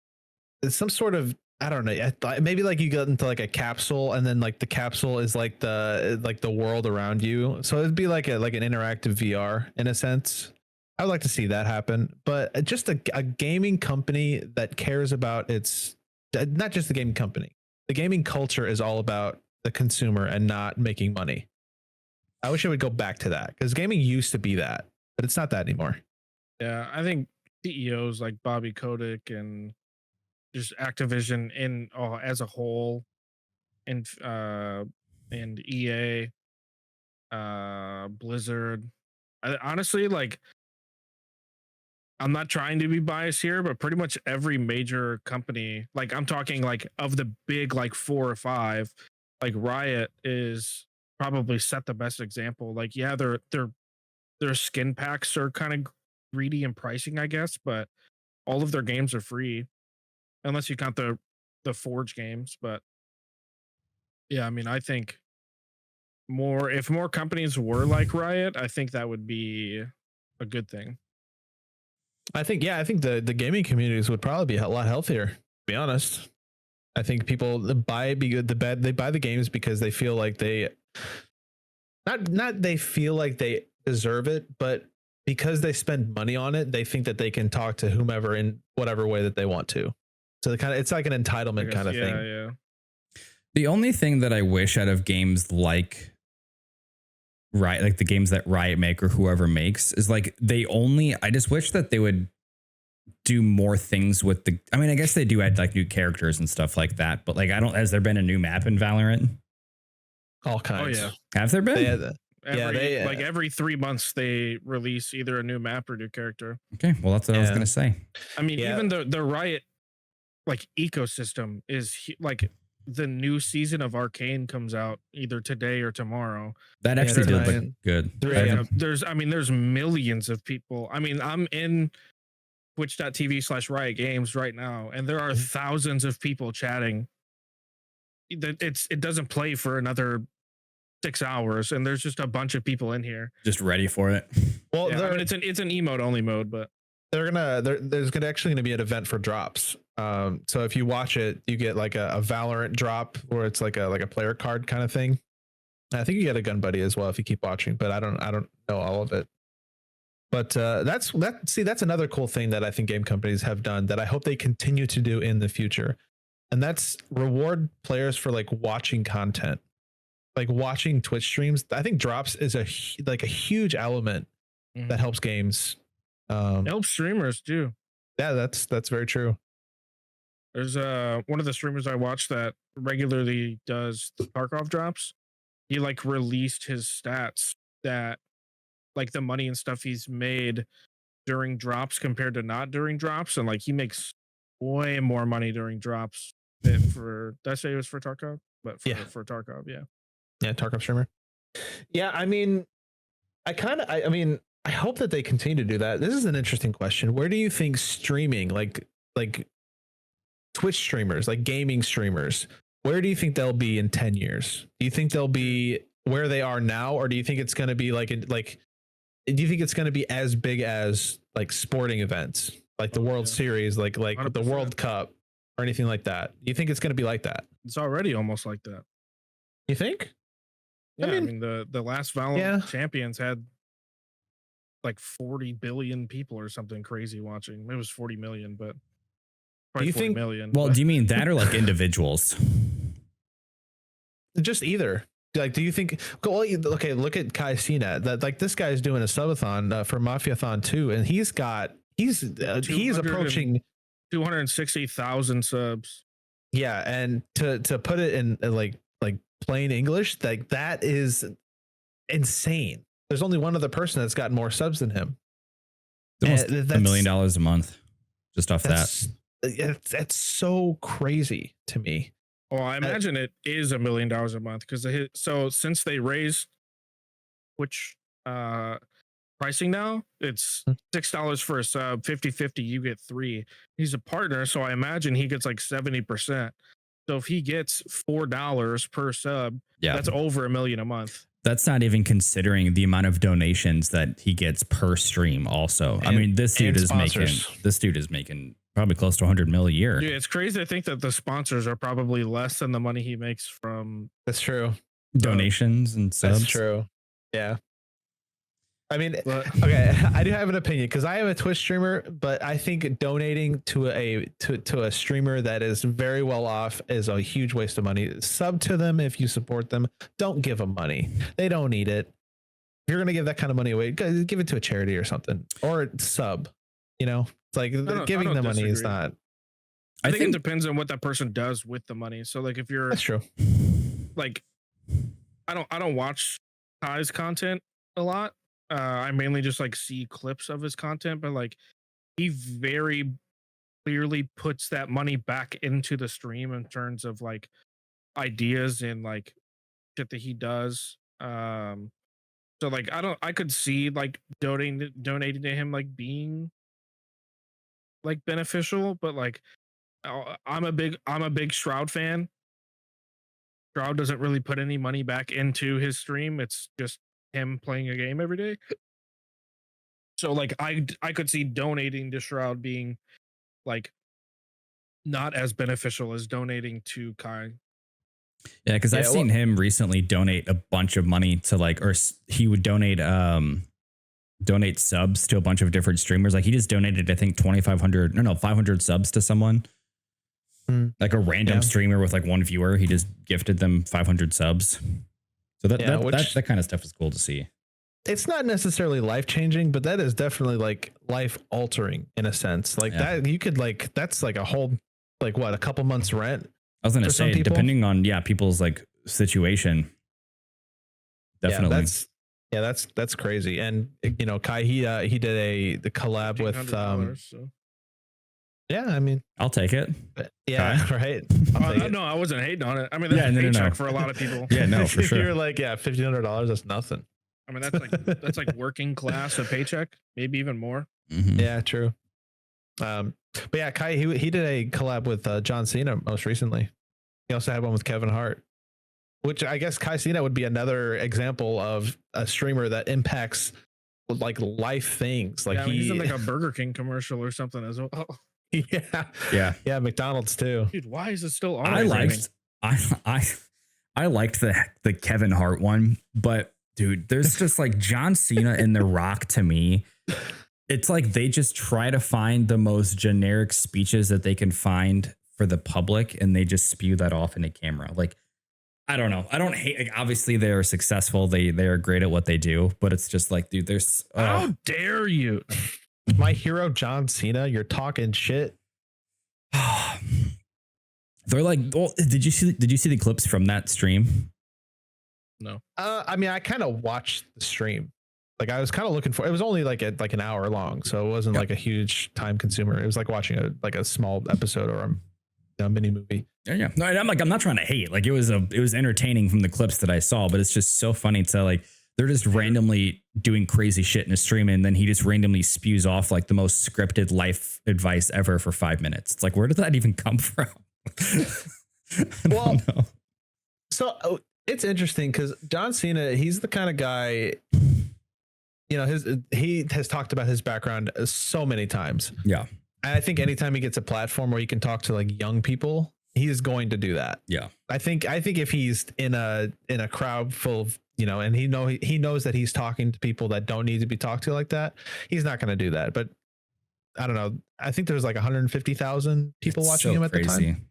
It's some sort of, I don't know. Maybe like you get into like a capsule, and then like the capsule is like the world around you. So it'd be like an interactive VR in a sense. I would like to see that happen, but just a gaming company that cares about its, not just the gaming company. The gaming culture is all about the consumer and not making money. I wish it would go back to that, because gaming used to be that, but it's not that anymore. Yeah, I think CEOs like Bobby Kotick and just Activision as a whole, and EA, Blizzard. Honestly, like, I'm not trying to be biased here, but pretty much every major company, like I'm talking like of the big like 4 or 5, like Riot is probably set the best example. Like, yeah, their skin packs are kind of greedy in pricing, I guess, but all of their games are free unless you count the Forge games. But yeah, I mean, I think if more companies were like Riot, I think that would be a good thing. I think the gaming communities would probably be a lot healthier, to be honest. I think people they buy the games because they feel like they they feel like they deserve it, but because they spend money on it, they think that they can talk to whomever in whatever way that they want to. So it's like an entitlement kind of thing. Yeah. The only thing that I wish out of games like like the games that Riot make or whoever makes is like I just wish that they would do more things with I mean, I guess they do add like new characters and stuff like that, but like has there been a new map in Valorant? All kinds. Oh yeah. Have there been? Every 3 months they release either a new map or new character. Okay, well that's what I was gonna say. I mean, even the Riot like ecosystem is like the new season of Arcane comes out either today or tomorrow. That actually did look good. There's millions of people. I mean, I'm in twitch.tv/Riot Games right now, and there are thousands of people chatting. It doesn't play for another 6 hours, and there's just a bunch of people in here just ready for it. Well, it's an emote only mode, but there's gonna be an event for drops. So if you watch it, you get like a Valorant drop where it's like a player card kind of thing. I think you get a gun buddy as well if you keep watching, but I don't know all of it. But that's another cool thing that I think game companies have done that I hope they continue to do in the future, and that's reward players for like watching content, like watching Twitch streams. I think drops is a huge element that helps games. Helps streamers too. Yeah, that's very true. There's one of the streamers I watch that regularly does the Tarkov drops. He like released his stats that like the money and stuff he's made during drops compared to not during drops, and like he makes way more money during drops than for, did I say it was for Tarkov? But for Tarkov, yeah, Tarkov streamer. Yeah, I mean, I hope that they continue to do that. This is an interesting question. Where do you think streaming, like Twitch streamers, like gaming streamers, where do you think they'll be in 10 years? Do you think they'll be where they are now, or do you think it's going to be do you think it's going to be as big as like sporting events, like the World Series, like 100%. The World Cup or anything like that? Do you think it's going to be like that? It's already almost like that. You think? Yeah, I mean the last Valorant champions had like 40 billion people or something crazy watching. It was 40 million, but do you think million? Well, do you mean that or like individuals? Just either. Like, do you think? Okay, look at Kai Cenat. That like this guy's doing a subathon for Mafiathon 2, and he's approaching 260,000 subs. Yeah, and to put it in like plain English, like that is insane. There's only one other person that's gotten more subs than him. Almost $1 million a month, just off that. That's so crazy to me. Well, I imagine it is $1 million a month because since they raised Twitch pricing now, it's $6 for a sub, 50-50, you get 3. He's a partner, so I imagine he gets like 70%. So if he gets $4 per sub, that's over $1 million a month. That's not even considering the amount of donations that he gets per stream. Also, I mean, this dude is making probably close to 100 mil a year. Dude, it's crazy to think that the sponsors are probably less than the money he makes from That's true. Donations and subs. That's true. Yeah. I mean, But okay, I do have an opinion because I am a Twitch streamer, but I think donating to a streamer that is very well off is a huge waste of money. Sub to them if you support them. Don't give them money. They don't need it. If you're gonna give that kind of money away, give it to a charity or something, or sub. You know, it's like giving them money is not. I think it depends on what that person does with the money. So like if you're That's true. like I don't watch Kai's content a lot. I mainly just like see clips of his content, but like he very clearly puts that money back into the stream in terms of like ideas and like shit that he does. So like I could see like donating to him like being like beneficial, but like I'm a big Shroud fan. Shroud doesn't really put any money back into his stream. It's just him playing a game every day. So like I could see donating to Shroud being like not as beneficial as donating to Kai. Yeah, because I've seen him recently donate a bunch of money to like, or he would donate subs to a bunch of different streamers. Like he just donated, I think 500 subs to someone. Like a random streamer with like one viewer. He just gifted them 500 subs. So that kind of stuff is cool to see. It's not necessarily life changing, but that is definitely like life altering in a sense. Like that you could like that's like a whole like what, a couple months rent. I was gonna say, depending on people's like situation. Definitely. That's crazy. And you know, Kai he did the collab with so. Yeah, I mean, I'll take it. Yeah, right. No, I wasn't hating on it. I mean, that's a paycheck for a lot of people. Yeah, no, for sure. You're like, $1,500, that's nothing. I mean, that's like working class a paycheck, maybe even more. Mm-hmm. Yeah, true. But yeah, Kai he did a collab with John Cena most recently. He also had one with Kevin Hart, which I guess Kai Cena would be another example of a streamer that impacts like life things. Like he's in like a Burger King commercial or something as well. Yeah, McDonald's too. Dude, why is it still on? I liked the Kevin Hart one, but dude, there's just like John Cena and The Rock to me. It's like they just try to find the most generic speeches that they can find for the public, and they just spew that off into camera. Like, I don't know. I don't hate. Like, obviously, they are successful. They are great at what they do, but it's just like, dude, there's how dare you? My hero John Cena, you're talking shit. They're like, well, did you see the clips from that stream? No. I mean, I kind of watched the stream. Like I was kind of looking for. It was only like an hour long, so it wasn't like a huge time consumer. It was like watching a small episode or a mini movie. Yeah. No, I'm not trying to hate. Like it was entertaining from the clips that I saw, but it's just so funny to like. They're just randomly doing crazy shit in a stream, and then he just randomly spews off like the most scripted life advice ever for 5 minutes. It's like, where did that even come from? Well, so it's interesting because John Cena, he's the kind of guy, you know, he has talked about his background so many times. Yeah. And I think anytime he gets a platform where he can talk to like young people, he is going to do that. Yeah. I think if he's in a crowd full of, you know, and he knows that he's talking to people that don't need to be talked to like that, he's not going to do that. But I don't know. I think there's like 150,000 people watching him at the time.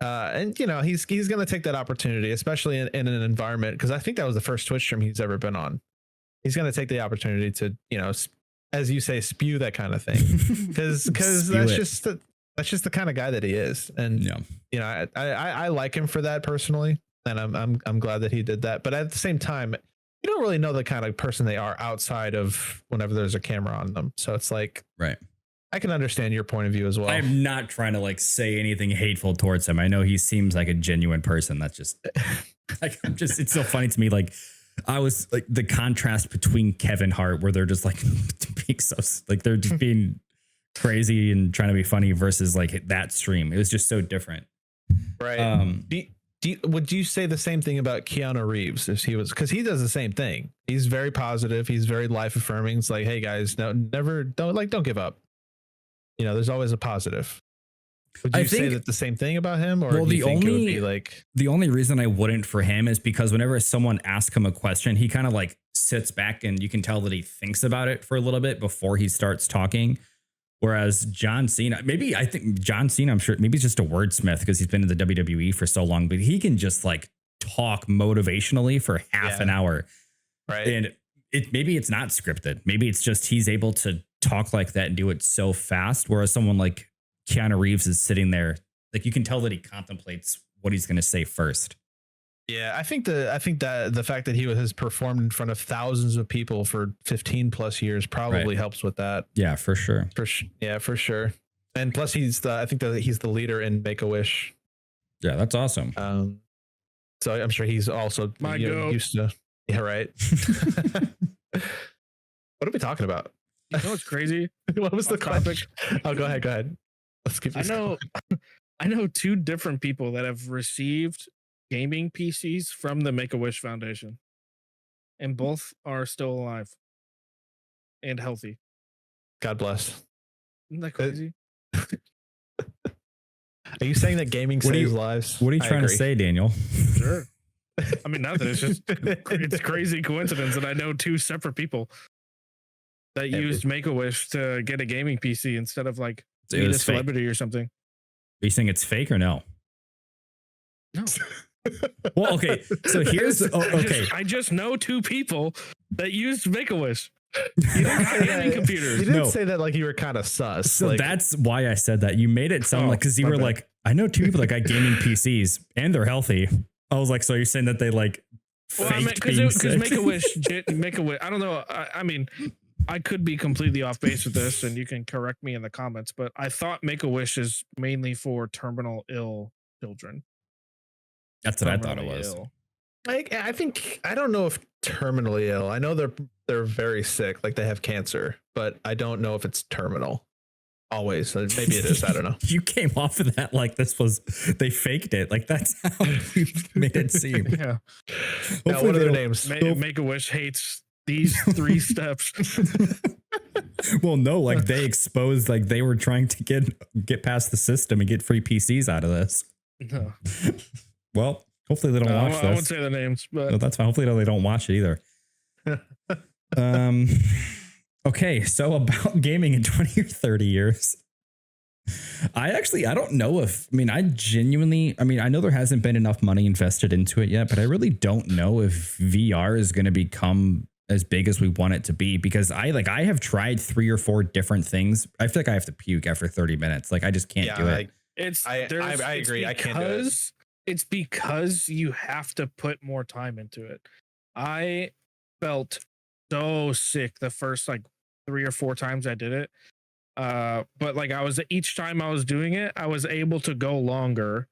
And you know, he's going to take that opportunity, especially in an environment, because I think that was the first Twitch stream he's ever been on. He's going to take the opportunity to, you know, as you say, spew that kind of thing, because that's just the kind of guy that he is. And you know, I like him for that personally. And I'm glad that he did that. But at the same time, you don't really know the kind of person they are outside of whenever there's a camera on them. So it's like, right. I can understand your point of view as well. I'm not trying to like say anything hateful towards him. I know he seems like a genuine person. That's just like, it's so funny to me. Like I was like the contrast between Kevin Hart, where they're just like being so like they're just being crazy and trying to be funny, versus like that stream. It was just so different. Right. would you say the same thing about Keanu Reeves if he was, because he does the same thing. He's very positive. He's very life affirming. It's like, hey guys, no, never don't give up. There's always a positive. Would you say that the same thing about him, or do you think it would be like the only reason I wouldn't for him is because whenever someone asks him a question, he kind of like sits back and you can tell that he thinks about it for a little bit before he starts talking. Whereas John Cena, I think John Cena, I'm sure maybe he's just a wordsmith because he's been in the WWE for so long, but he can just like talk motivationally for half an hour. Right. And maybe it's not scripted. Maybe it's just he's able to talk like that and do it so fast. Whereas someone like Keanu Reeves is sitting there, like you can tell that he contemplates what he's going to say first. Yeah, I think that the fact that he has performed in front of thousands of people for 15 plus years probably helps with that. Yeah, for sure. For sure. And plus, I think that he's the leader in Make-A-Wish. Yeah, that's awesome. So I'm sure he's also used to. Yeah, right. What are we talking about? You know what's crazy? What was the topic? Oh, go ahead. Let's keep this going. I know 2 different people that have received gaming PCs from the Make-A-Wish Foundation, and both are still alive and healthy. God bless. Isn't that crazy? Are you saying that gaming saves lives? What are you trying to say, Daniel? Sure. I mean, nothing. It's just it's crazy coincidence that I know 2 separate people that used Make-A-Wish to get a gaming PC instead of like meet a celebrity or something. Are you saying it's fake or no? No. Well, okay. So here's I just know 2 people that used Make-A-Wish. You don't have any computers. You didn't say that like you were kind of sus. So that's why I said that. You made it sound like, because you were like, I know 2 people that got gaming PCs and they're healthy. I was like, so you're saying that they like faked being sick? Make-A-Wish. I don't know. I mean, I could be completely off base with this, and you can correct me in the comments. But I thought Make-A-Wish is mainly for terminal ill children. That's what I thought it was. I think I don't know if terminally ill. I know they're very sick, like they have cancer, but I don't know if it's terminal. Always, maybe it is. I don't know. You came off of that like they faked it. Like that's how you made it seem. Yeah. Now, what are their names? Make-A-Wish hates these 3 steps. Well, no, like they exposed, like they were trying to get past the system and get free PCs out of this. No. Well, hopefully they don't watch this. I won't say the names, but no, that's fine. Hopefully they don't watch it either. Okay, so about gaming in 20 or 30 years. I don't know I know there hasn't been enough money invested into it yet, but I really don't know if VR is going to become as big as we want it to be, because I have tried 3 or 4 different things. I feel like I have to puke after 30 minutes. Like I just can't do it. I agree. I can't do it. It's because you have to put more time into it. I felt so sick the first like 3 or 4 times I did it. But like each time I was doing it, I was able to go longer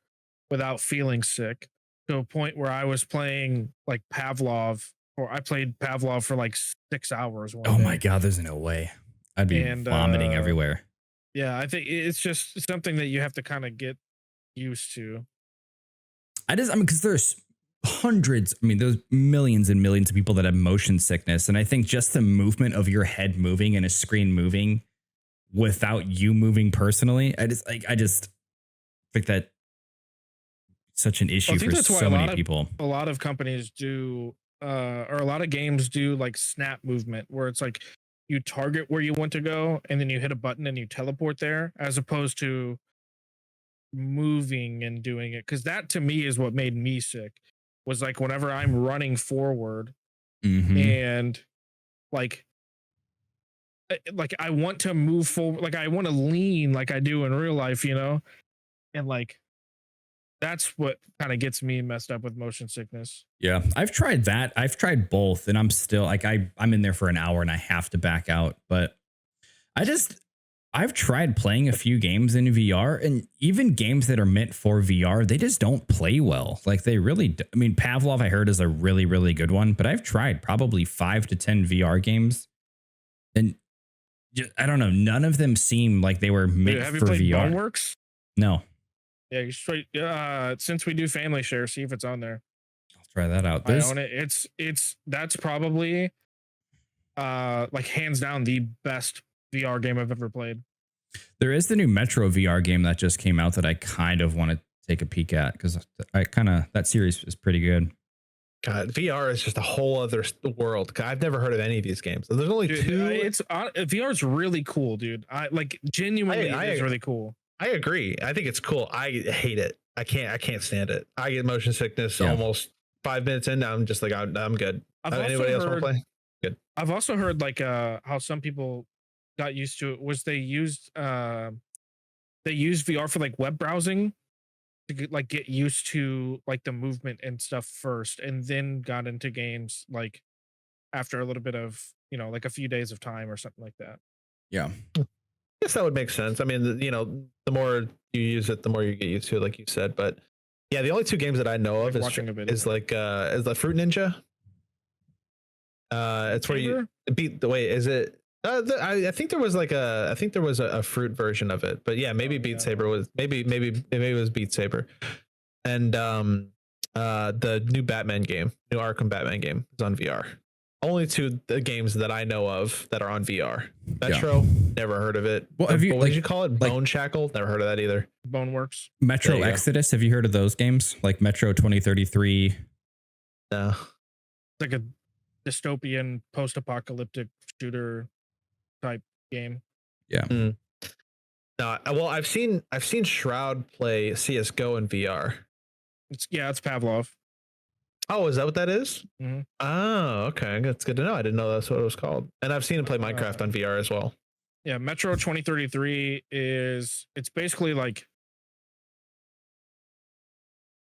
without feeling sick, to a point where I was playing like Pavlov, or I played Pavlov for like 6 hours. Oh my God, there's no way. I'd be vomiting everywhere. Yeah, I think it's just something that you have to kind of get used to. Because there's there's millions and millions of people that have motion sickness. And I think just the movement of your head moving and a screen moving without you moving personally, I just think that such an issue for so many people. A lot of companies do, or a lot of games do like snap movement, where it's like you target where you want to go and then you hit a button and you teleport there, as opposed to moving and doing it. Because that to me is what made me sick, was like whenever I'm running forward and like I want to move forward, like I want to lean like I do in real life, and like that's what kind of gets me messed up with motion sickness. Yeah, I've tried that. I've tried both, and I'm still like I'm in there for an hour and I have to back out. But I've tried playing a few games in VR, and even games that are meant for VR, they just don't play well. Like they really do. I mean, Pavlov I heard is a really, really good one, but I've tried probably 5 to 10 VR games, and I don't know. None of them seem like they were meant for VR. Boneworks? No. Yeah, you straight. Since we do family share, see if it's on there. I'll try that out. I There's own it. It's that's probably like hands down the best VR game I've ever played. there is the new Metro VR game that just came out that I kind of want to take a peek at because I kind of that series is pretty good. God, VR is just a whole other world. I've never heard of any of these games. There's only Dude, two. it's VR is really cool, dude. I like genuinely it's really cool. I agree. I think it's cool. I hate it. I can't stand it. I get motion sickness Yeah. almost 5 minutes in. I'm just like, I'm good. I've Anybody else want to play? I've also heard like how some people got used to it was they used VR for like web browsing to get used to like the movement and stuff first, and then got into games like after a little bit of like a few days of time or something like that. Yeah. I guess that would make sense. I mean, the more you use it, the more you get used to it, like you said. But yeah, the only two games that I know Like of watching a video. is the Fruit Ninja. It's where you Chamber? beat the way. Is it? I think there was a fruit version of it, but yeah, maybe Oh, Beat yeah. Saber was maybe it was Beat Saber, and the new Batman game, new Arkham Batman game is on VR. Only two the games that I know of that are on VR. Metro, never heard of it. Well, have you, what did like- you call it? like- Bone Shackle? Never heard of that either. Boneworks. Metro There you go. Exodus. Have you heard of those games? Like Metro 2033. No. It's like a dystopian post-apocalyptic shooter type game. No. Well, I've seen Shroud play CS:GO in VR. It's Pavlov. Oh, is that what that is? Mhm. Oh, okay. That's good to know. I didn't know that's what it was called. And I've seen him play Minecraft on VR as well. Yeah, Metro 2033 it's basically like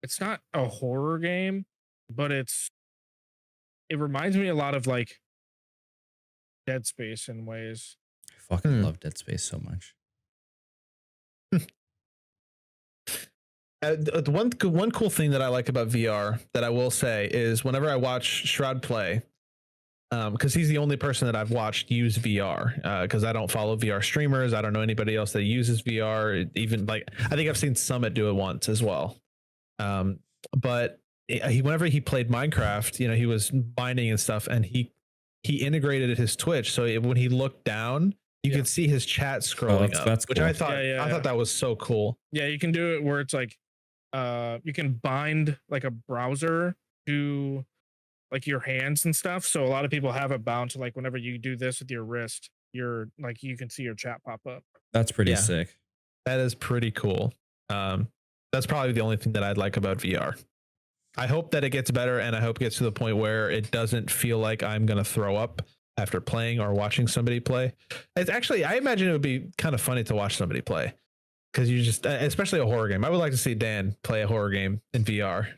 it's not a horror game, but it reminds me a lot of like Dead Space in ways. I fucking love Dead Space so much. The one cool thing that I like about VR that I will say is whenever I watch Shroud play, because he's the only person that I've watched use VR, because I don't follow VR streamers. I don't know anybody else that uses VR. Even like I think I've seen Summit do it once as well. But whenever he played Minecraft, he was mining and stuff, and he integrated his Twitch, so when he looked down, you could see his chat scrolling up, that's which cool. I thought I thought that was so cool. Yeah, you can do it where it's like you can bind like a browser to like your hands and stuff. So a lot of people have it bound to like whenever you do this with your wrist, you're like you can see your chat pop up. That's pretty Yeah. sick. That is pretty cool. That's probably the only thing that I'd like about VR. I hope that it gets better, and I hope it gets to the point where it doesn't feel like I'm going to throw up after playing or watching somebody play. It's actually, I imagine it would be kind of funny to watch somebody play, because you just, especially a horror game. I would like to see Dan play a horror game in VR.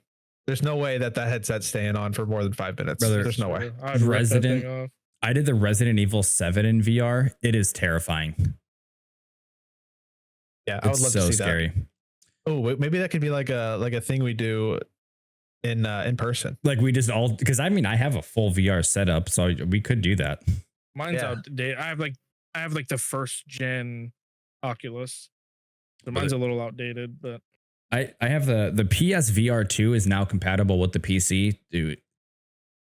There's no way that headset's staying on for more than 5 minutes. Brother, There's no way. I'd rip that thing off. I did the Resident Evil 7 in VR. It is terrifying. Yeah, I would It's love so to see scary. that. Oh, maybe that could be like a thing we do in person. Like we just all, because I mean, I have a full VR setup, so we could do that. Mine's Yeah. outdated. I have like the first gen Oculus. So mine's a little outdated, but I have the PS VR 2 is now compatible with the PC. Dude,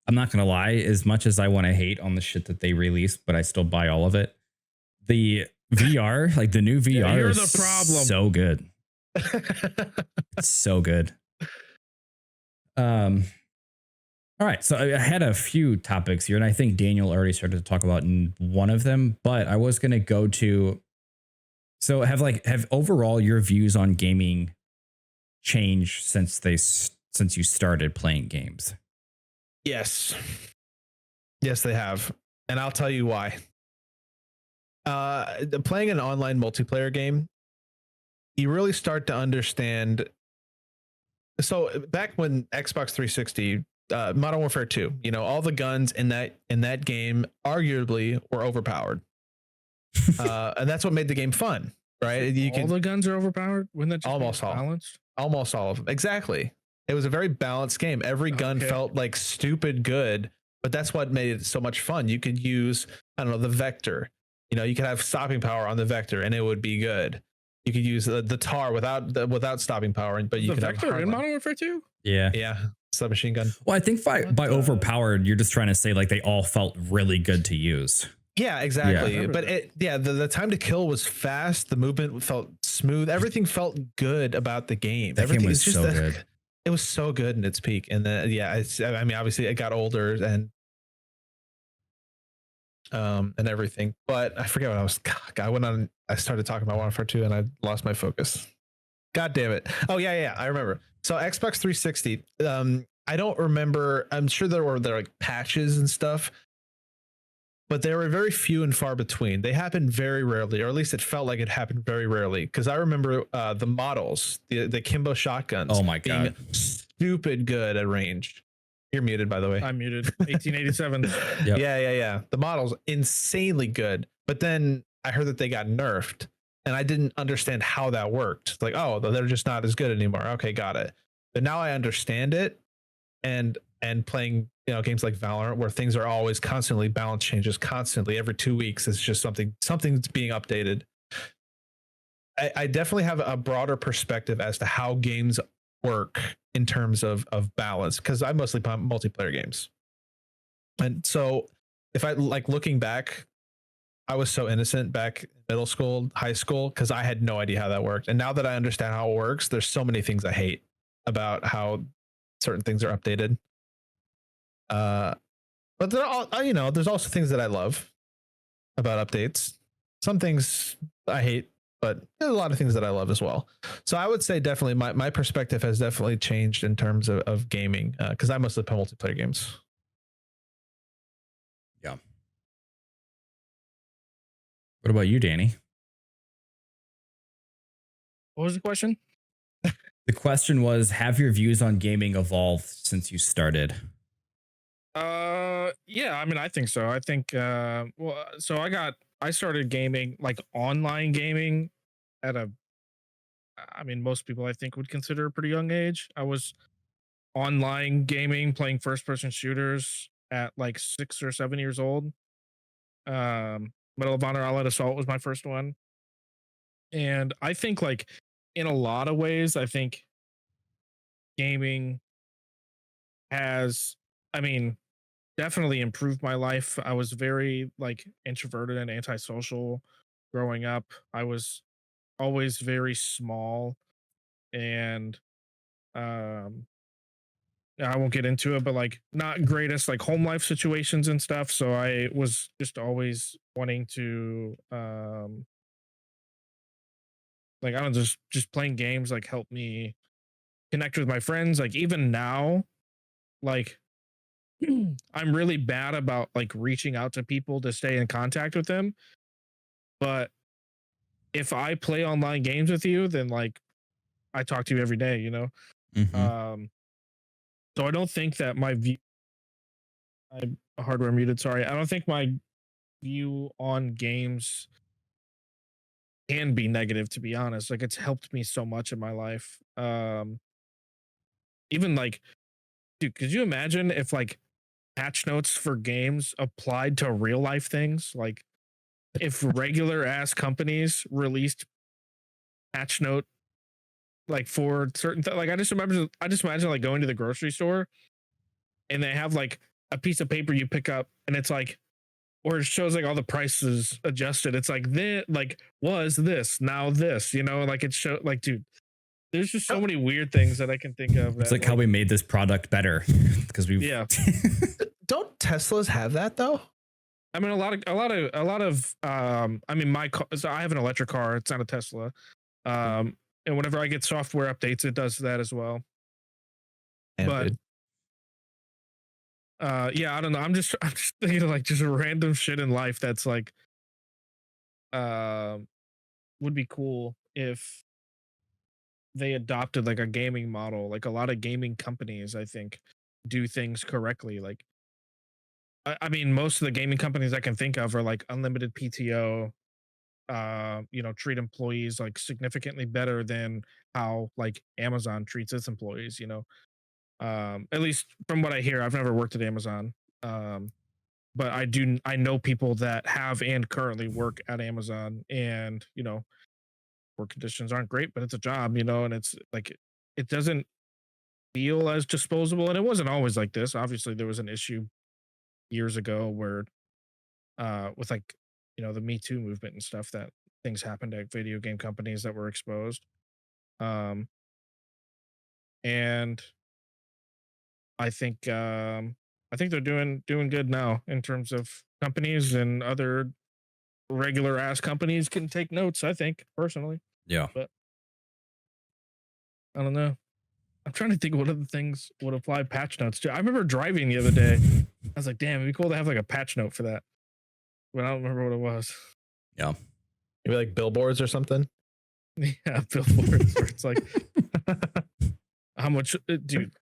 I'm not gonna lie, as much as I want to hate on the shit that they released, but I still buy all of it. The VR, like the new VR, you're is the problem. so good. It's so good. All right, so I had a few topics here, and I think Daniel already started to talk about one of them, but I was gonna go to. So have overall your views on gaming changed since you started playing games? Yes. Yes, they have. And I'll tell you why. Playing an online multiplayer game, you really start to understand. So back when Xbox 360, Modern Warfare 2, all the guns in that game arguably were overpowered. And that's what made the game fun, right? all the guns are overpowered. Wouldn't that just be Almost all. balanced? Almost all of them. Exactly. It was a very balanced game. Every gun Okay. felt like stupid good, but that's what made it so much fun. You could use, I don't know, the Vector. You could have stopping power on the Vector and it would be good. You could use the tar without stopping power, but you The could Vector have in hardline. Modern Warfare 2? Yeah. Yeah, submachine gun. Well, I think by What the- overpowered, you're just trying to say like they all felt really good to use. Yeah, exactly. remember But that. the time to kill was fast. The movement felt smooth. Everything felt good about the game. That game Everything was it's so good. It was so good in its peak. And then I mean, obviously it got older and everything. But I forget what I was. God, I started talking about Warfare 2 and I lost my focus. God damn it. Oh yeah, I remember. So Xbox 360. I don't remember. I'm sure there were like patches and stuff, but they were very few and far between. They happened very rarely, or at least it felt like it happened very rarely. Because I remember the models, the Kimbo shotguns. Oh my being God. stupid good at range. You're muted, by the way. I'm muted. 1887. Yep. Yeah. The models insanely good, but then I heard that they got nerfed, and I didn't understand how that worked. It's like, oh, they're just not as good anymore. Okay, got it. But now I understand it, and playing games like Valorant where things are always constantly balance changes constantly every 2 weeks. It's just something's being updated. I definitely have a broader perspective as to how games work in terms of balance, because I mostly play multiplayer games. And so if I like looking back, I was so innocent back in middle school, high school, because I had no idea how that worked. And now that I understand how it works, there's so many things I hate about how certain things are updated. But they're all, there's also things that I love about updates. Some things I hate, but there's a lot of things that I love as well. So I would say definitely my perspective has definitely changed in terms of gaming, because I mostly play multiplayer games. Yeah. What about you, Danny? What was the question? The question was, have your views on gaming evolved since you started? Yeah, I mean, I think so. I think so I started gaming, like online gaming, at I mean, most people I think would consider a pretty young age. I was online gaming, playing first person shooters at like 6 or 7 years old. Medal of Honor Allied Assault was my first one. And I think, like, in a lot of ways, I think gaming has, I mean, definitely improved my life. I was very like introverted and antisocial growing up. I was always very small, and um I won't get into it, but like not greatest like home life situations and stuff. So I was just always wanting to like, I don't know, just playing games like help me connect with my friends. Like even now, like I'm really bad about like reaching out to people to stay in contact with them. But if I play online games with you, then like I talk to you every day, you know? Mhm. So I don't think that my view, I'm hardware muted, sorry. I don't think my view on games can be negative, to be honest. Like it's helped me so much in my life. Even like, dude, could you imagine if like patch notes for games applied to real life things? Like if regular ass companies released patch note like for certain like I just imagine like going to the grocery store and they have like a piece of paper you pick up and it's like, or it shows like all the prices adjusted. It's like this, like was this, now this, you know, like it show like, dude, there's just so many weird things that I can think of. It's that, like how we made this product better because we Yeah. Don't Teslas have that though? I mean, a lot of I mean, my car, so I have an electric car. It's not a Tesla. And whenever I get software updates, it does that as well. Damn, But dude. yeah, I don't know. I'm just thinking of like just random shit in life that's like would be cool if they adopted like a gaming model. Like a lot of gaming companies, I think, do things correctly. Like I mean, most of the gaming companies I can think of are like unlimited PTO, you know, treat employees like significantly better than how like Amazon treats its employees, you know. At least from what I hear, I've never worked at Amazon. But I know people that have and currently work at Amazon, and you know, work conditions aren't great, but it's a job, and it's like it doesn't feel as disposable. And it wasn't always like this. Obviously, there was an issue years ago where with like the Me Too movement and stuff, that things happened at video game companies that were exposed. Um and I think they're doing good now in terms of companies, and other regular ass companies can take notes, I think, personally. Yeah. But I don't know. I'm trying to think what other things would apply patch notes to. I remember driving the other day. I was like, damn, it'd be cool to have like a patch note for that. But I don't remember what it was. Yeah. Maybe like billboards or something. Yeah, billboards where it's like how much, dude,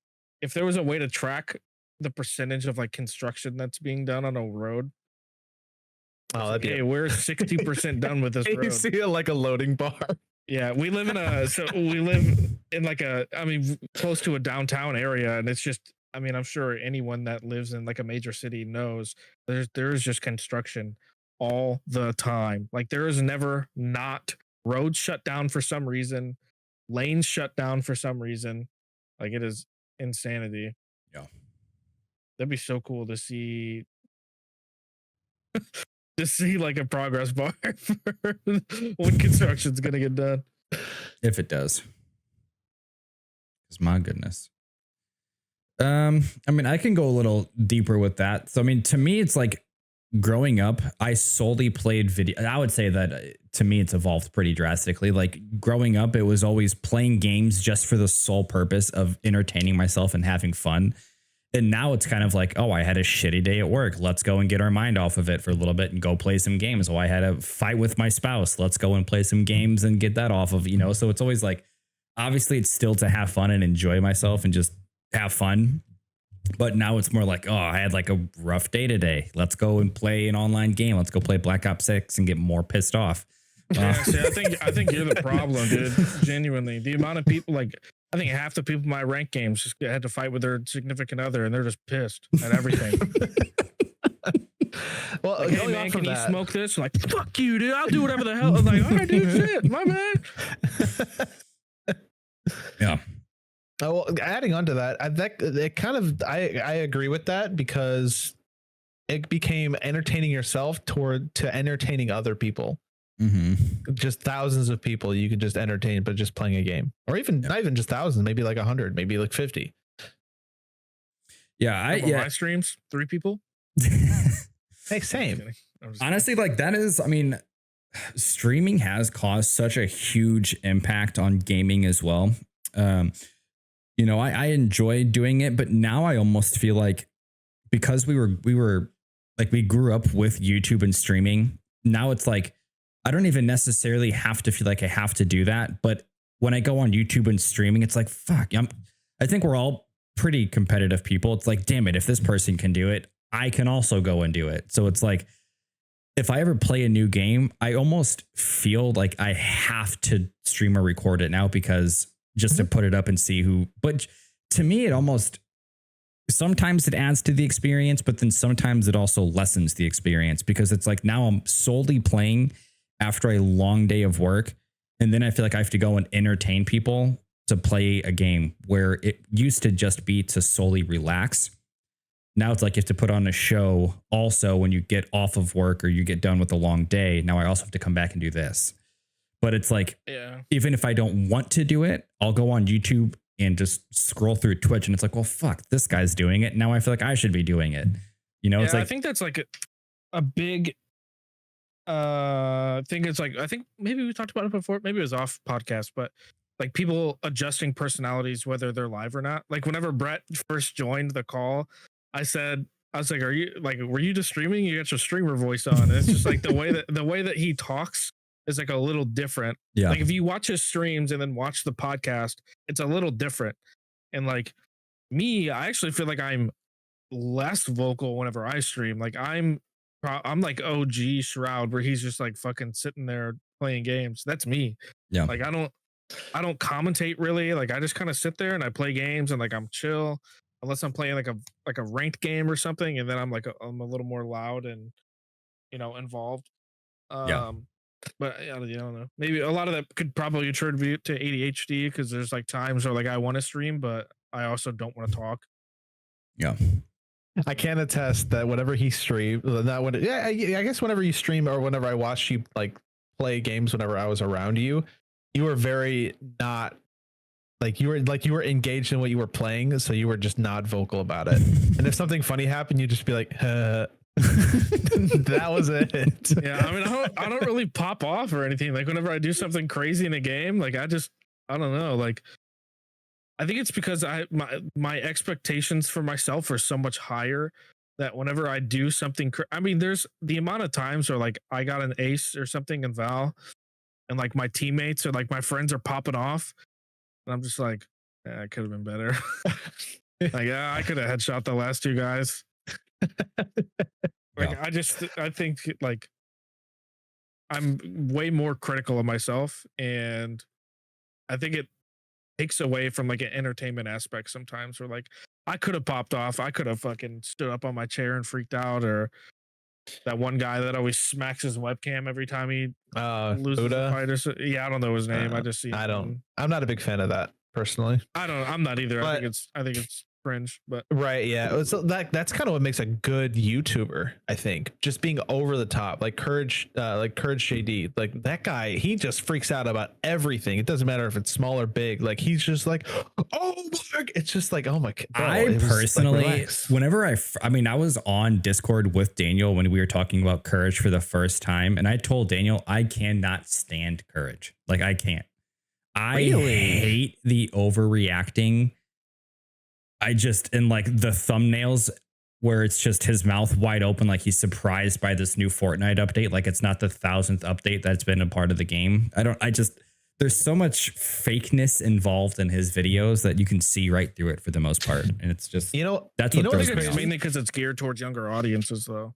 if there was a way to track the percentage of like construction that's being done on a road. Oh, Like, hey, we're 60% done with this You road. see it like a loading bar. Yeah, we live we live in like close to a downtown area, and it's just, I'm sure anyone that lives in like a major city knows there's just construction all the time. Like there is never not roads shut down for some reason, lanes shut down for some reason. Like it is insanity. Yeah. That'd be so cool to see like a progress bar for when construction's gonna get done. If it does. Because my goodness. I mean, I can go a little deeper with that. So, I mean, to me, it's like growing up, I solely played video. I would say that to me, it's evolved pretty drastically. Like growing up, it was always playing games just for the sole purpose of entertaining myself and having fun. And now it's kind of like, oh, I had a shitty day at work. Let's go and get our mind off of it for a little bit and go play some games. Oh, I had a fight with my spouse. Let's go and play some games and get that off of, So it's always like, obviously it's still to have fun and enjoy myself and just have fun. But now it's more like, oh, I had like a rough day today. Let's go and play an online game. Let's go play Black Ops 6 and get more pissed off. Yeah, see, I think you're the problem, dude. Genuinely, the amount of people, like, I think half the people in my ranked games just had to fight with their significant other, and they're just pissed at everything. Well, Like, hey man, can you smoke this? Like, fuck you, dude. I'll do whatever the hell. I was like, all right, dude, shit, my bad. Yeah. Oh, well, adding on to that, I agree with that, because it became entertaining yourself to entertaining other people. Mm-hmm. Just thousands of people you could just entertain, but just playing a game, or even not even just thousands, maybe like 100, maybe like 50. Yeah, my streams, 3 people. Hey, same. Honestly, like that is, I mean, streaming has caused such a huge impact on gaming as well. I enjoy doing it, but now I almost feel like because we were like, we grew up with YouTube and streaming. Now it's like, I don't even necessarily have to feel like I have to do that. But when I go on YouTube and streaming, it's like, fuck, I think we're all pretty competitive people. It's like, damn it, if this person can do it, I can also go and do it. So it's like, if I ever play a new game, I almost feel like I have to stream or record it now, because just to put it up and see who, but to me, it almost, sometimes it adds to the experience, but then sometimes it also lessens the experience, because it's like, now I'm solely playing after a long day of work. And then I feel like I have to go and entertain people to play a game, where it used to just be to solely relax. Now it's like you have to put on a show also when you get off of work or you get done with a long day. Now I also have to come back and do this. But it's like, Yeah. even if I don't want to do it, I'll go on YouTube and just scroll through Twitch, and it's like, well, fuck, this guy's doing it. Now I feel like I should be doing it. It's like, I think that's like a big thing. It's like, I think maybe we talked about it before. Maybe it was off podcast, but like people adjusting personalities, whether they're live or not. Like whenever Brett first joined the call, I was like, were you just streaming? You got your streamer voice on. And it's just like the way that he talks is like a little different. yeah, Like if you watch his streams and then watch the podcast, it's a little different. And like me, I actually feel like I'm less vocal whenever I stream. Like I'm like OG Shroud, where he's just like fucking sitting there playing games. That's me. Yeah. Like I don't commentate really. Like I just kind of sit there and I play games, and like I'm chill, unless I'm playing like a ranked game or something, and then I'm a little more loud and involved. Yeah. But I don't know. Maybe a lot of that could probably attribute to ADHD because there's like times where like I want to stream, but I also don't want to talk. Yeah. I can attest that whenever he streamed, not when, yeah, I guess whenever you stream or whenever I watched you like play games, whenever I was around you, you were very not like you were engaged in what you were playing, so you were just not vocal about it. And if something funny happened, you'd just be like, that was it. Yeah, I mean, I don't really pop off or anything. Like whenever I do something crazy in a game, like I don't know. Like I think it's because my expectations for myself are so much higher that whenever I do something, I mean, there's the amount of times where like I got an ace or something in Val, and like my teammates or like my friends are popping off, and I'm just like, yeah, I could have been better. Like, yeah, I could have headshot the last two guys. Like, Yeah. I think like I'm way more critical of myself, and I think it takes away from like an entertainment aspect sometimes where like I could have popped off, I could have fucking stood up on my chair and freaked out, or that one guy that always smacks his webcam every time he loses a fight or so. Yeah, I don't know his name. I just see I'm not a big fan of that personally. I'm not either. But, I think it's cringe, but right, yeah. So that's kind of what makes a good YouTuber, I think. Just being over the top, like Courage JD, like that guy, he just freaks out about everything. It doesn't matter if it's small or big. Like he's just like, oh my, it's just like, oh my. Bro, I personally, like, whenever I mean, I was on Discord with Daniel when we were talking about Courage for the first time, and I told Daniel I cannot stand Courage. Like I can't. I hate the overreacting. I just, in like the thumbnails where it's just his mouth wide open, like he's surprised by this new Fortnite update. Like it's not the 1,000th update that's been a part of the game. There's so much fakeness involved in his videos that you can see right through it for the most part. And it's just, that's what throws me off. Mainly because it's geared towards younger audiences though.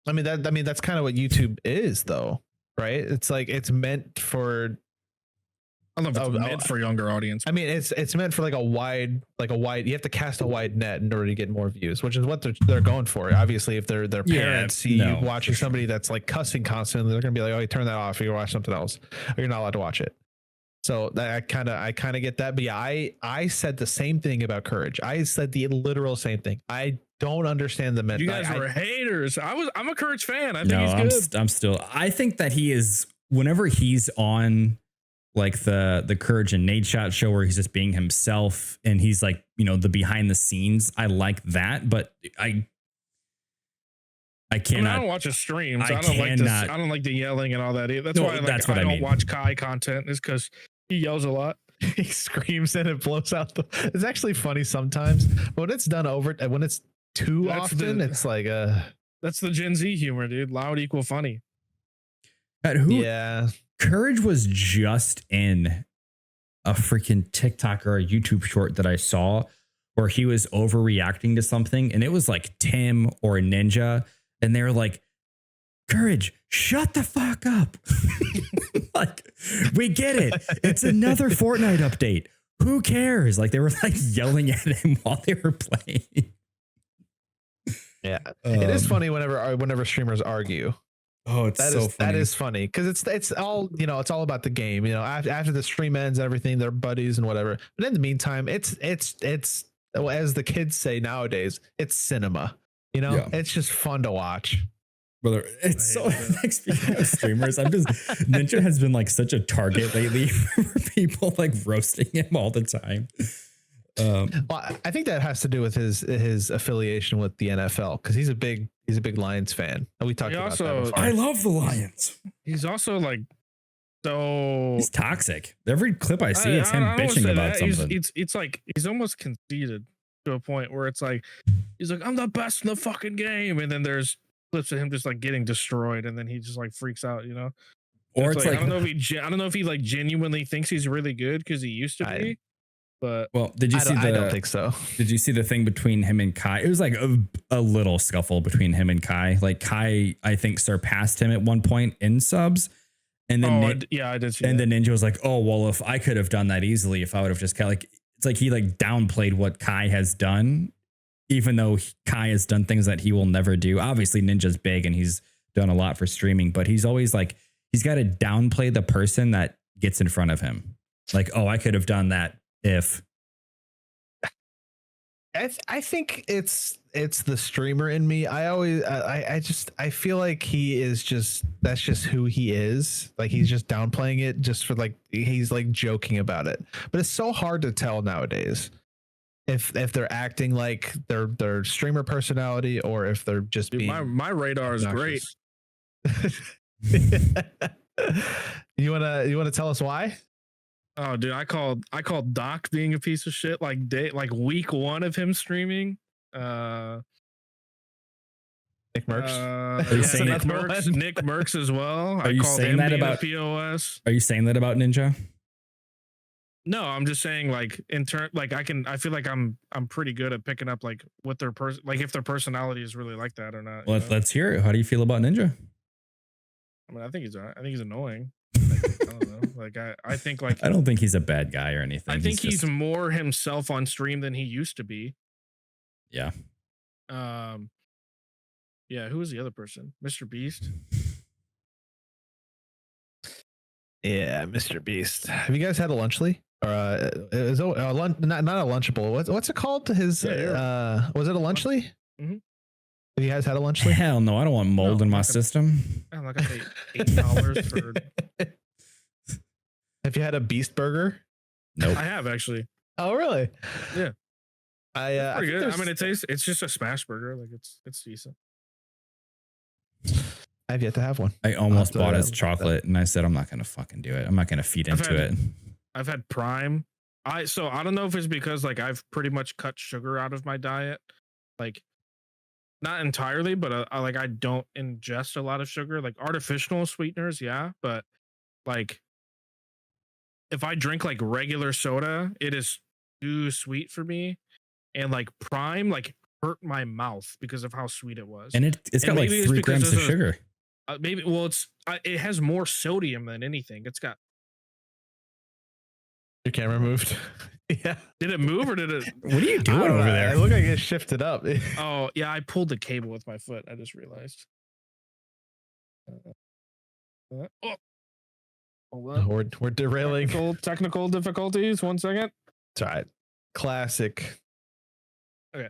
I mean, that's kind of what YouTube is though, right? It's like, it's meant for, I don't know if it's meant for younger audience. I mean, it's meant for like a wide, you have to cast a wide net in order to get more views, which is what they're going for. Obviously, if their parents see you watching somebody that's like cussing constantly, they're gonna be like, oh, you turn that off, or you watch something else, or you're not allowed to watch it. So I kind of get that. But yeah, I said the same thing about Courage. I said the literal same thing. I don't understand the method. You guys were haters. I'm a Courage fan. I think he's good. I think that he is, whenever he's on like the Courage and Nadeshot show where he's just being himself and he's like, the behind the scenes. I like that, but I cannot. I don't watch his streams. I don't like this. I don't like the yelling and all that either. That's why I don't watch Kai content, is because he yells a lot. He screams and it blows out it's actually funny sometimes, but when it's done when it's too often, it's like that's the Gen Z humor, dude. Loud equal funny. Yeah. Courage was just in a freaking TikTok or a YouTube short that I saw where he was overreacting to something, and it was like Tim or Ninja, and they were like, Courage, shut the fuck up. Like, we get it. It's another Fortnite update. Who cares? Like, they were like yelling at him while they were playing. Yeah. It is funny whenever streamers argue. Oh, it's so funny. That is funny because it's all, it's all about the game. After the stream ends and everything, they're buddies and whatever. But in the meantime, it's as the kids say nowadays, it's cinema. It's just fun to watch. Brother, it's so like, speaking of streamers, Ninja has been like such a target lately for people like roasting him all the time. Well, I think that has to do with his affiliation with the NFL, because he's a big Lions fan. And we talked about that before. I love the Lions. He's also like, he's toxic. Every clip I see, it's him bitching about something. It's like he's almost conceited to a point where it's like he's like, I'm the best in the fucking game, and then there's clips of him just like getting destroyed, and then he just like freaks out, Or it's like I don't know if he like genuinely thinks he's really good because he used to be. But did you see I don't think so. Did you see the thing between him and Kai? It was like a little scuffle between him and Kai. Like Kai, I think, surpassed him at one point in subs. And then I did see and then Ninja was like, oh, well, if I could have done that easily, if I would have just it's like he like downplayed what Kai has done, even though Kai has done things that he will never do. Obviously, Ninja's big and he's done a lot for streaming, but he's always like, he's got to downplay the person that gets in front of him. Like, oh, I could have done that if. I think it's the streamer in me. I feel like he is that's just who he is. Like he's just downplaying it just for like he's like joking about it. But it's so hard to tell nowadays if they're acting like their streamer personality or if they're just Dude, being my radar is great. You wanna tell us why? Oh, dude, I called Doc being a piece of shit like week 1 of him streaming. Nick Merckx. you Yeah, saying Nick Merckx as well. Are you saying that about POS? Are you saying that about Ninja? No, I'm just saying like in turn, like I feel like I'm pretty good at picking up like what their like if their personality is really like that or not. Let's hear it. How do you feel about Ninja? I mean, I think he's annoying. Like, I don't know. Like I think like I don't think he's a bad guy or anything. I think he's just, more himself on stream than he used to be. yeah. Yeah, who was the other person? Mr. Beast. Yeah, Mr. Beast. Have you guys had a Lunchly? Or is not a Lunchable. What's it called? His was it a Lunchly? Mhm. Have you guys had a Lunchly? Hell no, I don't want mold No, in my I'm not gonna- system. I'm not gonna pay $8 for. Have you had a Beast Burger? Nope. I have actually. Oh, really? Yeah. I Pretty think good. I there's- mean, it's just a smash burger. Like it's decent. I've yet to have one. I almost I'll have bought to- his chocolate and I said, I'm not going to fucking do it. I'm not going to feed I've into had- it. I've had Prime. I don't know if it's because like I've pretty much cut sugar out of my diet, like not entirely, but I don't ingest a lot of sugar, like artificial sweeteners, yeah, but like if I drink like regular soda, it is too sweet for me, and like Prime like hurt my mouth because of how sweet it was. And it's got like maybe it's 3 because grams of this is- sugar. Maybe it has more sodium than anything. It's got. Your camera moved. Yeah. Did it move or did it? What are you I doing don't over know. there? It looked like it shifted up. Oh yeah, I pulled the cable with my foot. I just realized. Oh, hold on. We're derailing. Technical difficulties. 1 second. It's all right. Classic. Dude,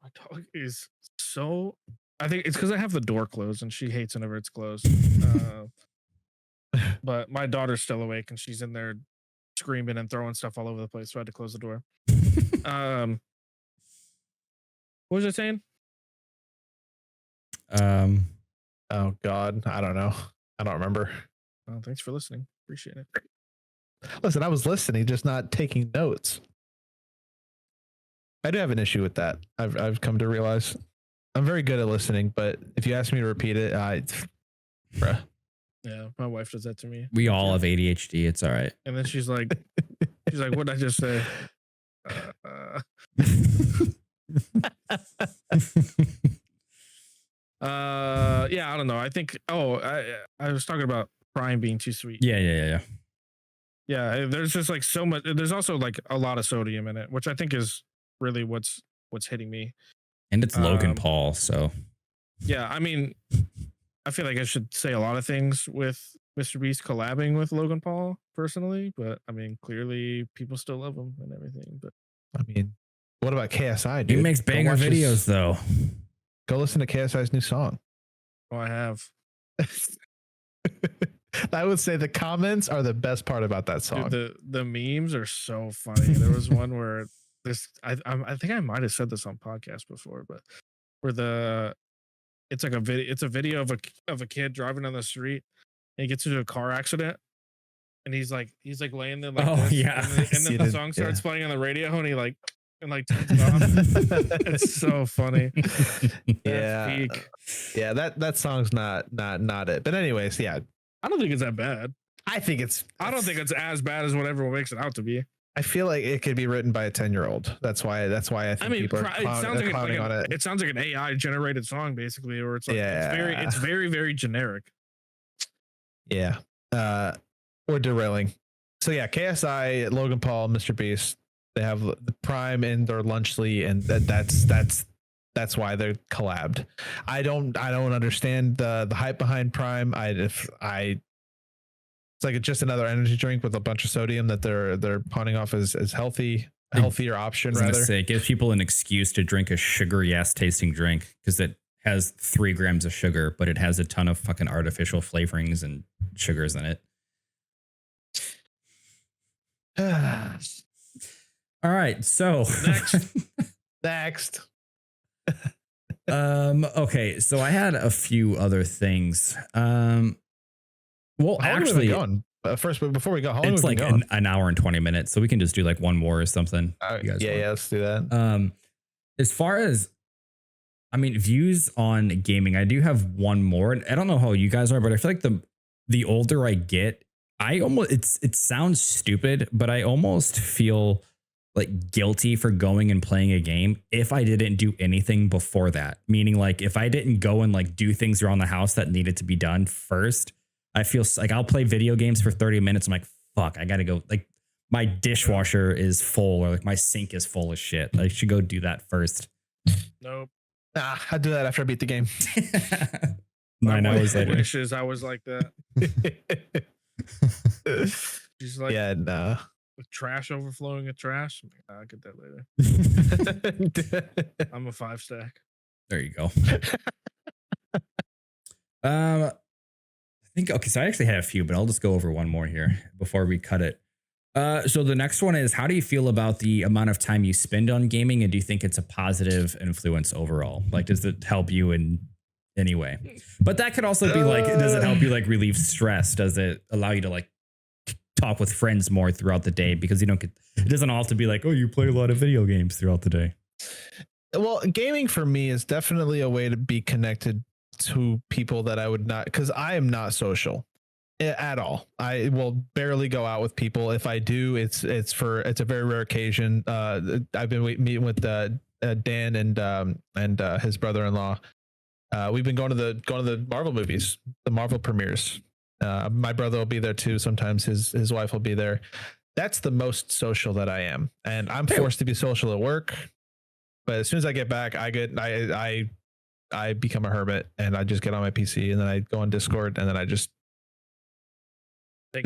my dog is so. I think it's because I have the door closed and she hates whenever it's closed. But my daughter's still awake and she's in there screaming and throwing stuff all over the place, so I had to close the door. What was I saying? Oh God, I don't know. I don't remember. Oh, thanks for listening. Appreciate it. Listen, I was listening, just not taking notes. I do have an issue with that. I've come to realize I'm very good at listening, but if you ask me to repeat it, bruh. Yeah, my wife does that to me. We all have ADHD. It's all right. And then she's like, what did I just say? Yeah, I don't know. I think. Oh, I was talking about Prime being too sweet. Yeah. Yeah, there's just like so much. There's also like a lot of sodium in it, which I think is really what's hitting me. And it's Logan Paul, so Yeah, I mean, I feel like I should say a lot of things with Mr. Beast collabing with Logan Paul personally, but I mean, clearly people still love him and everything. But I mean, what about KSI? he Dude? makes Go banger watch videos his- though. Go listen to KSI's new song. oh, I have. I would say the comments are the best part about that song. Dude, the memes are so funny. There was one where this I think I might have said this on podcast before, but where it's like a video. It's a video of a kid driving down the street and he gets into a car accident. And he's like laying there like Oh, this, yeah. and then the song starts playing on the radio and he like turns it off. It's so funny. Yeah, Peak. yeah. That song's not it. But anyways, yeah. I don't think it's that bad. I think it's. I don't think it's as bad as what everyone makes it out to be. I feel like it could be written by a 10-year-old. That's why I think I mean, people are it sounds like, clowning on it. it sounds like an AI generated song basically, or it's like Yeah. it's very very generic. Yeah. We're derailing. So yeah, KSI, Logan Paul, Mr. Beast, they have the Prime in their Lunchly, and that's that's why they're collabed. I don't understand the hype behind Prime. It's like just another energy drink with a bunch of sodium that they're pawning off as healthier option. I was gonna Rather, say, it gives people an excuse to drink a sugary ass tasting drink because it has 3 grams of sugar, but it has a ton of fucking artificial flavorings and sugars in it. All right, so next. Okay, so I had a few other things. Well, How long have we been going? First, but before we go, how long it's have we like been going? an hour and 20 minutes, so we can just do like one more or something. You guys want. Yeah, let's do that. As far as, I mean, views on gaming, I do have one more. I don't know how you guys are, but I feel like the older I get, it sounds stupid, but I almost feel like guilty for going and playing a game if I didn't do anything before that. Meaning, like, if I didn't go and like do things around the house that needed to be done first, I feel like I'll play video games for 30 minutes. I'm like, fuck, I gotta go. Like, my dishwasher is full, or like my sink is full of shit. I should go do that first. Nope. I do that after I beat the game. 9 hours later. Wishes I was like that. She's like, Yeah, nah. with trash overflowing of trash. I'll get that later. I'm a 5 stack. There you go. I think, okay, so I actually had a few, but I'll just go over one more here before we cut it. So the next one is, how do you feel about the amount of time you spend on gaming, and do you think it's a positive influence overall? Like, does it help you in any way? But that could also be like, does it help you like relieve stress? Does it allow you to like talk with friends more throughout the day? Because you don't get, it doesn't all have to be like, oh, you play a lot of video games throughout the day. Well, gaming for me is definitely a way to be connected to people that I would not, because I am not social at all. I will barely go out with people. If I do, it's a very rare occasion. I've been meeting with Dan and his brother-in-law. We've been going to the Marvel movies, the Marvel premieres. My brother will be there too. Sometimes his wife will be there. That's the most social that I am, and I'm forced to be social at work. But as soon as I get back, I become a hermit, and I just get on my PC, and then I go on Discord, and then I just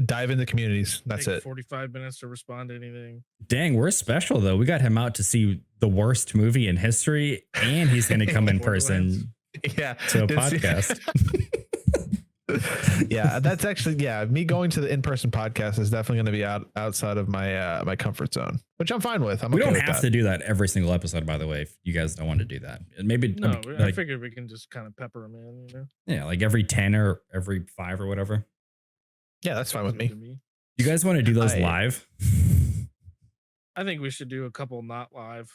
dive into communities. That's it. 45 minutes to respond to anything. Dang, we're special though. We got him out to see the worst movie in history, and he's going to come in person. Yeah, to a podcast. Yeah, that's actually, me going to the in-person podcast is definitely going to be outside of my my comfort zone, which I'm fine with. We don't have to do that every single episode, by the way, if you guys don't want to do that. Maybe no, I figured we can just kind of pepper them in, you know? Yeah, like every 10 or every 5 or whatever. Yeah, that's fine with me. You guys want to do those live? I think we should do a couple not live.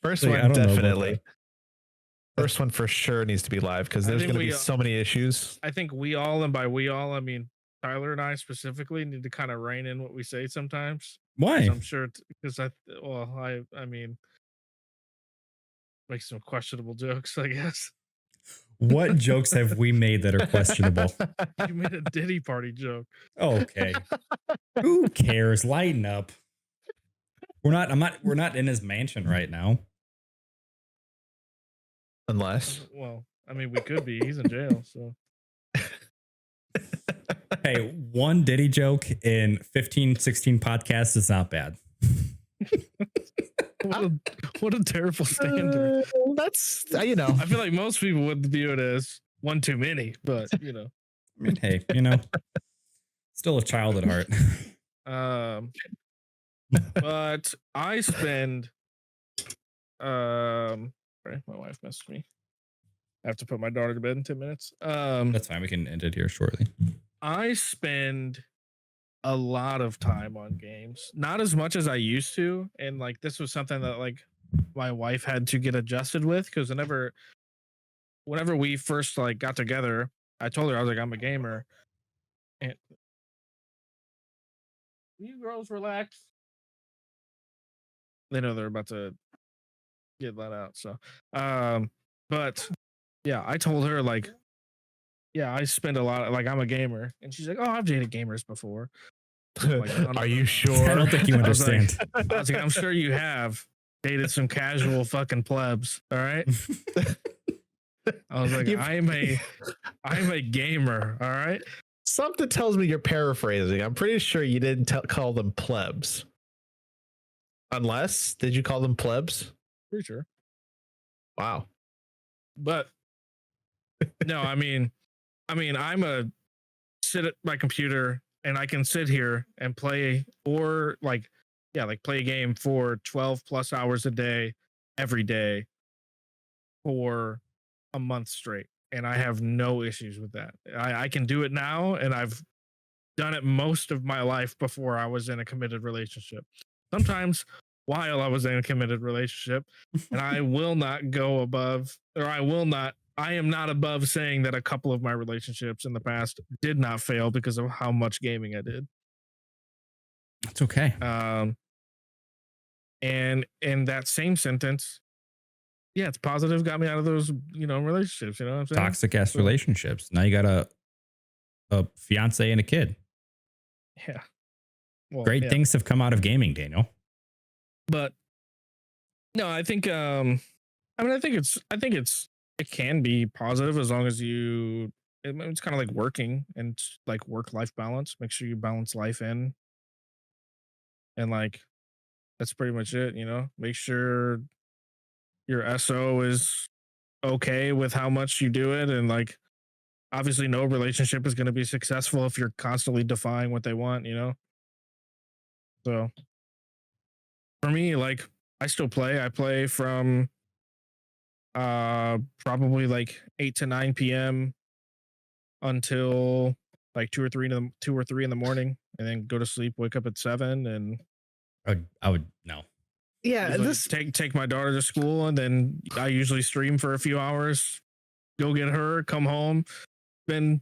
First one, definitely. First one for sure needs to be live, because there's going to be so many issues. I think we all, and by we all, I mean Tyler and I specifically, need to kind of rein in what we say sometimes. Why? I'm sure because I mean, make some questionable jokes, I guess. What jokes have we made that are questionable? You made a Diddy party joke. Okay. Who cares? Lighten up. We're not in his mansion right now. Unless, well, I mean, we could be. He's in jail, so. Hey, one Diddy joke in 15, 16 podcasts is not bad. What a terrible standard. That's, I feel like most people would view it as one too many, but I mean, hey, still a child at heart. But I spend, sorry, my wife messaged me. I have to put my daughter to bed in 10 minutes. That's fine. We can end it here shortly. I spend a lot of time on games, not as much as I used to, and like this was something that like my wife had to get adjusted with, because whenever we first like got together, I told her, I was like, I'm a gamer, and you girls relax. They know they're about to get let out, so but yeah, I told her like, yeah, I spend a lot of, like, I'm a gamer, and she's like, oh, I've dated gamers before. Like, are you sure? I don't think you understand. I was like, I'm sure you have. dated some casual fucking plebs. All right. I was like, You- I'm a gamer. All right. Something tells me you're paraphrasing. I'm pretty sure you didn't call them plebs. Unless, did you call them plebs? Pretty sure. Wow. But no, I mean, I'm a sit at my computer and I can sit here and play or like play a game for 12 plus hours a day every day for a month straight. And I have no issues with that. I can do it now, and I've done it most of my life before I was in a committed relationship. Sometimes while I was in a committed relationship, and I will not go above, or I am not above saying that a couple of my relationships in the past did not fail because of how much gaming I did. It's okay. And in that same sentence, yeah, it's positive. Got me out of those, relationships. You know what I'm saying? Toxic ass relationships. Now you got a fiance and a kid. Yeah. Well, Great yeah. things have come out of gaming, Daniel. But no, I think it can be positive as long as it's kind of like working and like work-life balance. Make sure you balance life in. And like that's pretty much it, Make sure your SO is okay with how much you do it, and like obviously no relationship is going to be successful if you're constantly defying what they want, So for me, like I still play. I play from probably like 8 to 9 p.m. until like 2 or 3 in the morning, and then go to sleep, wake up at 7, and I would no. Yeah, take my daughter to school, and then I usually stream for a few hours, go get her, come home, spend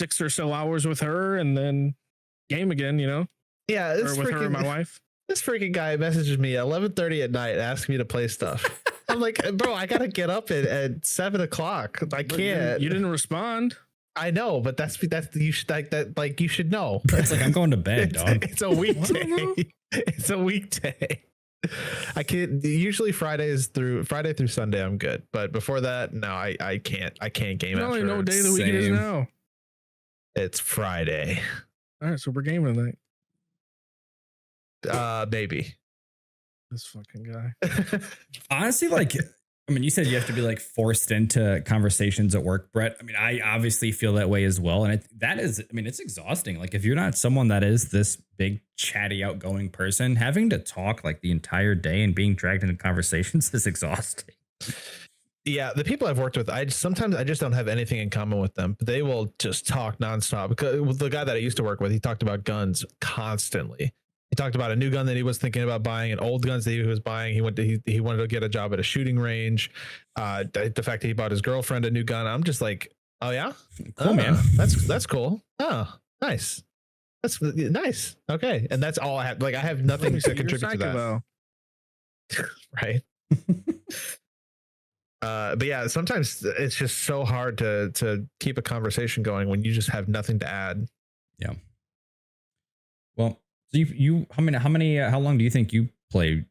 6 or so hours with her, and then game again, Yeah, or with her and my wife. This freaking guy messages me at 11:30 at night, asking me to play stuff. I'm like, bro, I gotta get up at 7 o'clock. I can't. You didn't respond. I know, but that's you should like you should know. It's like I'm going to bed, dog. It's a weekday. It's a weekday. I can't. Usually Friday through Sunday I'm good, but before that, no, I can't. I can't game. You don't even know what day of the week Same. it is now. It's Friday. All right, so we're gaming tonight. Maybe. This fucking guy. Honestly, like, I mean, you said you have to be like forced into conversations at work, Brett. I mean, I obviously feel that way as well. And it's exhausting. Like, if you're not someone that is this big, chatty, outgoing person, having to talk like the entire day and being dragged into conversations is exhausting. Yeah, the people I've worked with, sometimes I just don't have anything in common with them. But they will just talk nonstop. Because the guy that I used to work with, he talked about guns constantly. He talked about a new gun that he was thinking about buying, and old guns that he was buying. He wanted to get a job at a shooting range. The fact that he bought his girlfriend a new gun, I'm just like, oh yeah, Cool, man. That's cool. Oh, nice. That's nice. Okay, and that's all I have. Like, I have nothing to contribute to that. Right. But yeah, sometimes it's just so hard to keep a conversation going when you just have nothing to add. Yeah. Well, so you how long do you think you play?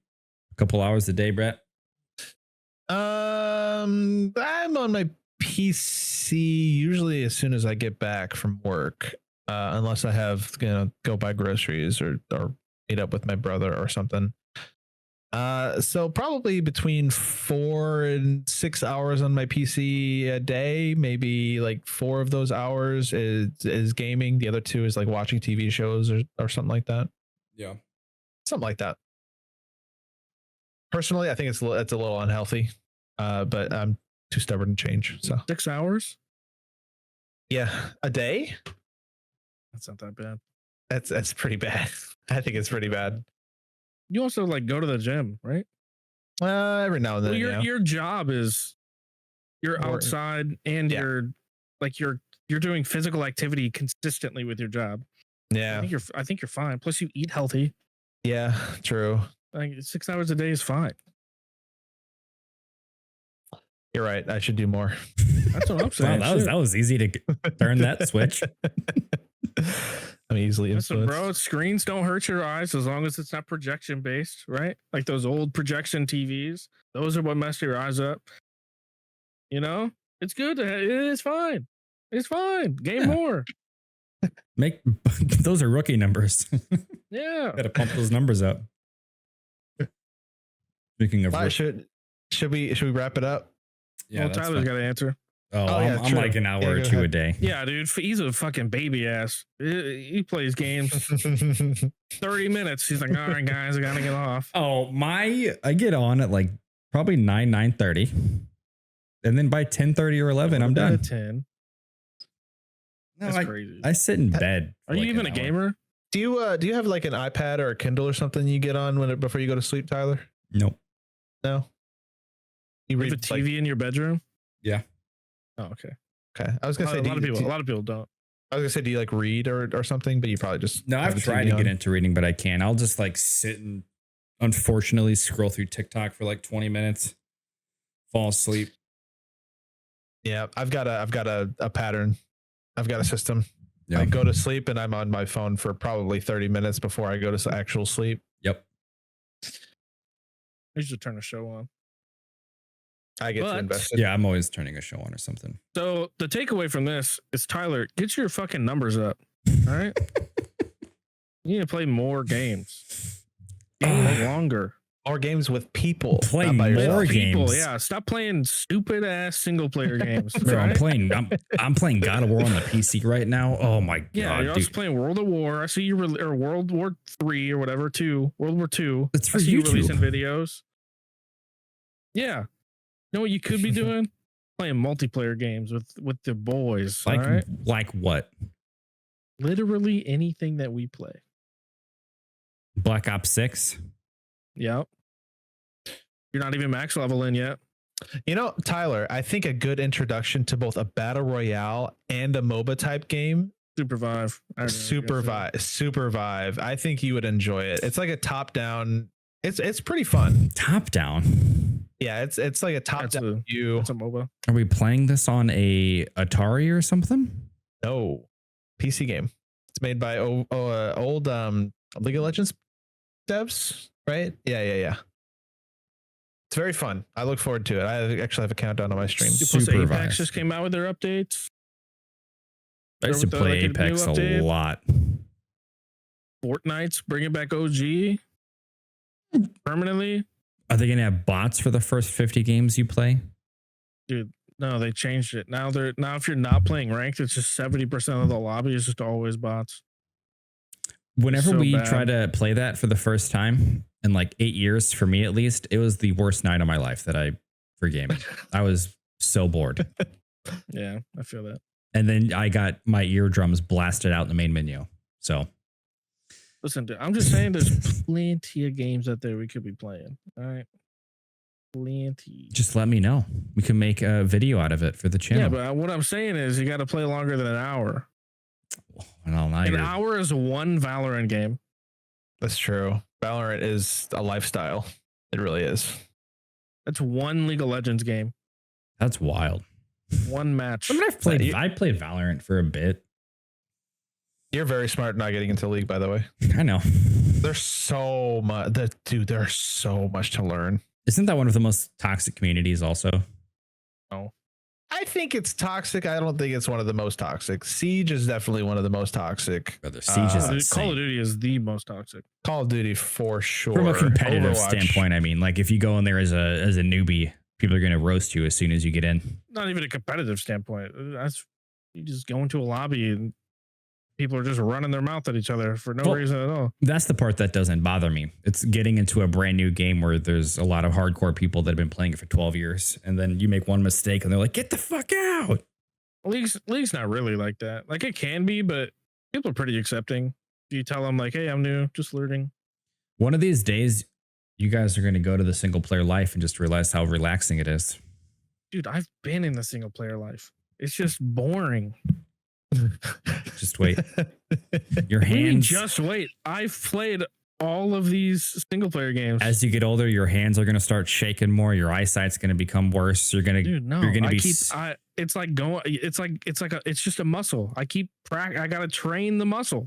A couple hours a day, Brett? I'm on my PC usually as soon as I get back from work, unless I have go buy groceries or meet up with my brother or something. So probably between 4 and 6 hours on my PC a day. Maybe like 4 of those hours is gaming. The other 2 is like watching TV shows or something like that. Yeah. Something like that. Personally, I think it's a little unhealthy, but I'm too stubborn to change. So 6 hours? Yeah, a day. That's not that bad. That's pretty bad. I think it's pretty bad. You also like go to the gym, right? Every now and then. Well, your job is you're outside and you're doing physical activity consistently with your job. Yeah, I think you're fine. Plus, you eat healthy. Yeah, true. Like 6 hours a day is fine. You're right. I should do more. That's what I'm saying. Wow, that was easy to turn that switch. I'm easily Listen, influenced. bro, screens don't hurt your eyes as long as it's not projection based, right? Like those old projection TVs. Those are what mess your eyes up. You know, it's good. It's fine. It's fine. Game Yeah. more. Make those are rookie numbers. Yeah. Gotta pump those numbers up. Speaking of, All right, should we wrap it up? yeah, Well, that's Tyler's fine. got to answer. Oh, yeah, I'm true. like an hour Yeah, or go two a ahead. day. Yeah, dude. He's a fucking baby ass. He plays games 30 minutes. He's like, all right, guys, I got to get off. Oh, I get on at like probably 9:30. And then by 10:30 or 11, I'm done. 10. No, That's I, crazy. I sit in bed. Are for you like even an a hour. gamer? Do you have like an iPad or a Kindle or something you get on before you go to sleep, Tyler? Nope. No. You You have a TV in your bedroom? Yeah. Oh, okay. Okay, I was gonna say A lot of people don't. I was gonna say, do you like read or something? But you probably just No, have I've the tried TV to get on. into reading, but I can't. I'll just like sit and unfortunately scroll through TikTok for like 20 minutes, fall asleep. Yeah, I've got a pattern. I've got a system. Yeah. I go to sleep and I'm on my phone for probably 30 minutes before I go to actual sleep. Yep. You should turn a show on. I get too But- invested. Yeah, I'm always turning a show on or something. So the takeaway from this is, Tyler, get your fucking numbers up. All right. You need to play more games. Game longer. Or games with people. Play not by more yourself. games. People, yeah. Stop playing stupid ass single player games. Bro, right? I'm playing God of War on the PC right now. Oh my Yeah, god, you're also dude. playing World of War. I see you or World War 3 or whatever, 2. World War 2. It's for I see you YouTube. releasing videos. Yeah. You know what you could be doing? Playing multiplayer games with the boys. Like all right? like what? Literally anything that we play. Black Ops 6? Yep. You're not even max level in yet. You know, Tyler, I think a good introduction to both a battle royale and a MOBA type game, Supervive. Supervive. I think you would enjoy it. It's like a top down. It's pretty fun. Top down. Yeah, it's like a top down view. It's a MOBA. Are we playing this on a Atari or something? No, PC game. It's made by old League of Legends devs, right? Yeah. It's very fun. I look forward to it. I actually have a countdown on my stream. Plus Supervive. Apex just came out with their updates. I used to With the, play like, a new Apex a update. lot. Fortnite's bringing back OG permanently. Are they gonna have bots for the first 50 games you play? Dude, no, they changed it. Now if you're not playing ranked, it's just 70% of the lobby is just always bots. Whenever So we bad. try to play that for the first time in like 8 years, for me at least, it was the worst night of my life for gaming. I was so bored. Yeah, I feel that. And then I got my eardrums blasted out in the main menu. So Listen, dude, I'm just saying there's plenty of games out there we could be playing. All right. Plenty. just let me know. We can make a video out of it for the channel. Yeah, but what I'm saying is you got to play longer than an hour. Well, now An you're- hour is one Valorant game. That's true. Valorant is a lifestyle. It really is. That's one League of Legends game. That's wild. One match. I mean, I played Valorant for a bit. You're very smart not getting into League, by the way. I know. There's so much. There's so much to learn. Isn't that one of the most toxic communities also? I think it's toxic. I don't think it's one of the most toxic. Siege is definitely one of the most toxic. Brother, Siege is Dude, insane. Call of Duty is the most toxic. Call of Duty for sure. From a competitive Overwatch. standpoint, I mean, like if you go in there as a newbie, people are going to roast you as soon as you get in. Not even a competitive standpoint. That's you just go into a lobby and people are just running their mouth at each other for no Well, reason at all. That's the part that doesn't bother me. It's getting into a brand new game where there's a lot of hardcore people that have been playing it for 12 years. And then you make one mistake and they're like, get the fuck out. League's not really like that. Like it can be, but people are pretty accepting. You tell them like, hey, I'm new, just learning. One of these days, you guys are going to go to the single player life and just realize how relaxing it is. Dude, I've been in the single player life. It's just boring. Just wait. Your What do you mean, hands. just wait. I've played all of these single player games. As you get older, your hands are going to start shaking more. Your eyesight's going to become worse. You're going to, Dude, no, you're going to be, it's like going, it's just a muscle. I got to train the muscle.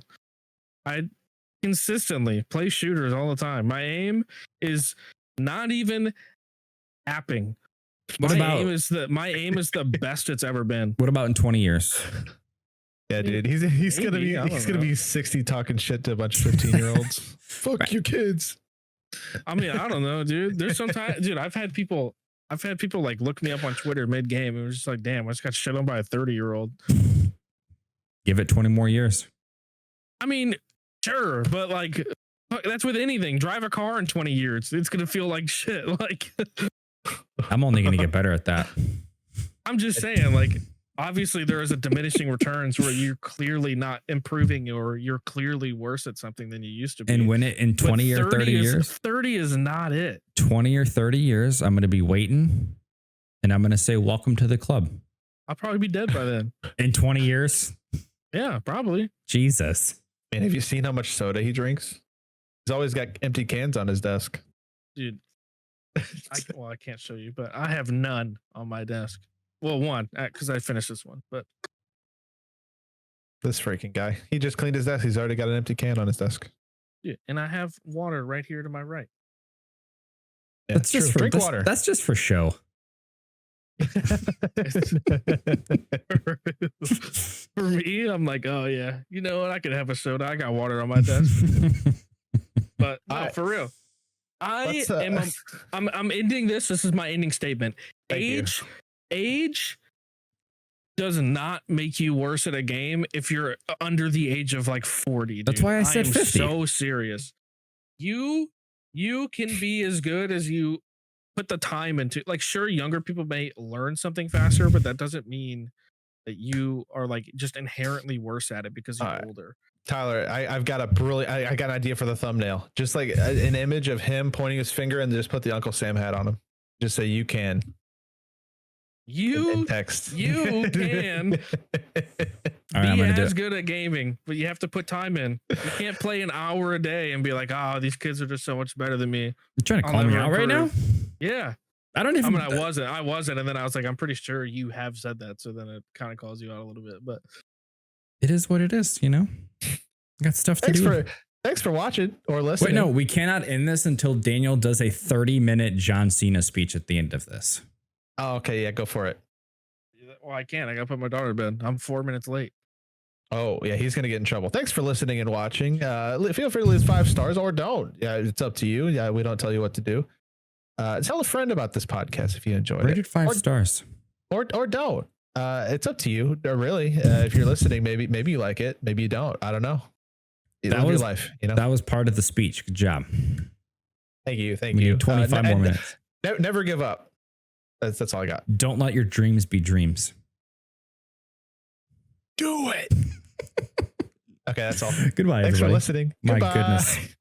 I consistently play shooters all the time. My aim is not even tapping. My aim is the best it's ever been. what about in 20 years? Yeah, dude, he's gonna be 60 talking shit to a bunch of 15-year-olds. Fuck Right. you kids. I mean, I don't know, dude. There's sometimes, dude, I've had people like look me up on Twitter mid game. It was just like, damn, I just got shit on by a 30-year-old. Give it 20 more years. I mean, sure, but like that's with anything. Drive a car in 20 years. It's gonna feel like shit. Like I'm only going to get better at that. I'm just saying, like, obviously there is a diminishing returns where you're clearly not improving or you're clearly worse at something than you used to be. And when it in 20 or 30 years, 30 is not it. 20 or 30 years, I'm going to be waiting and I'm going to say, welcome to the club. I'll probably be dead by then. In 20 years. Yeah, probably. Jesus. Man, have you seen how much soda he drinks? He's always got empty cans on his desk. Dude. I can't show you, but I have none on my desk. Well, one, because I finished this one, but This freaking guy. He just cleaned his desk. He's already got an empty can on his desk. yeah, and I have water right here to my right. Yeah, That's just true. for Drink water. That's just for show. For me, I'm like, oh yeah, you know what? I could have a soda. I got water on my desk. But no, for real, I'm ending this. This is my ending statement. Age does not make you worse at a game if you're under the age of like 40. That's dude. why I said 50. So serious. You can be as good as you put the time into. Like, sure, younger people may learn something faster, but that doesn't mean that you are like just inherently worse at it because you're older. Tyler, I've got I got an idea for the thumbnail. Just like an image of him pointing his finger and just put the Uncle Sam hat on him. Just say you can. In text. You can Right, be as good at gaming, but you have to put time in. You can't play an hour a day and be like, oh, these kids are just so much better than me. You're trying to call me out right now? Yeah. I don't even. I mean, I wasn't. And then I was like, I'm pretty sure you have said that. So then it kind of calls you out a little bit, but it is what it is, you know? Got stuff to do. Thanks for watching or listening. Wait, no, we cannot end this until Daniel does a 30-minute John Cena speech at the end of this. Oh, okay. Yeah, go for it. Well, I can't. I got to put my daughter to bed. I'm 4 minutes late. Oh, yeah, he's going to get in trouble. Thanks for listening and watching. Feel free to leave 5 stars or don't. Yeah, it's up to you. Yeah, we don't tell you what to do. Tell a friend about this podcast if you enjoyed it. Rated 5 stars. Or don't. It's up to you. Really, if you're listening, maybe you like it. Maybe you don't. I don't know. That was your life. You know. That was part of the speech. Good job. Thank you. We need 25 more minutes. Never give up. That's all I got. Don't let your dreams be dreams. Do it. Okay, that's all. Goodbye, Thanks everybody. for listening. My Goodbye. goodness.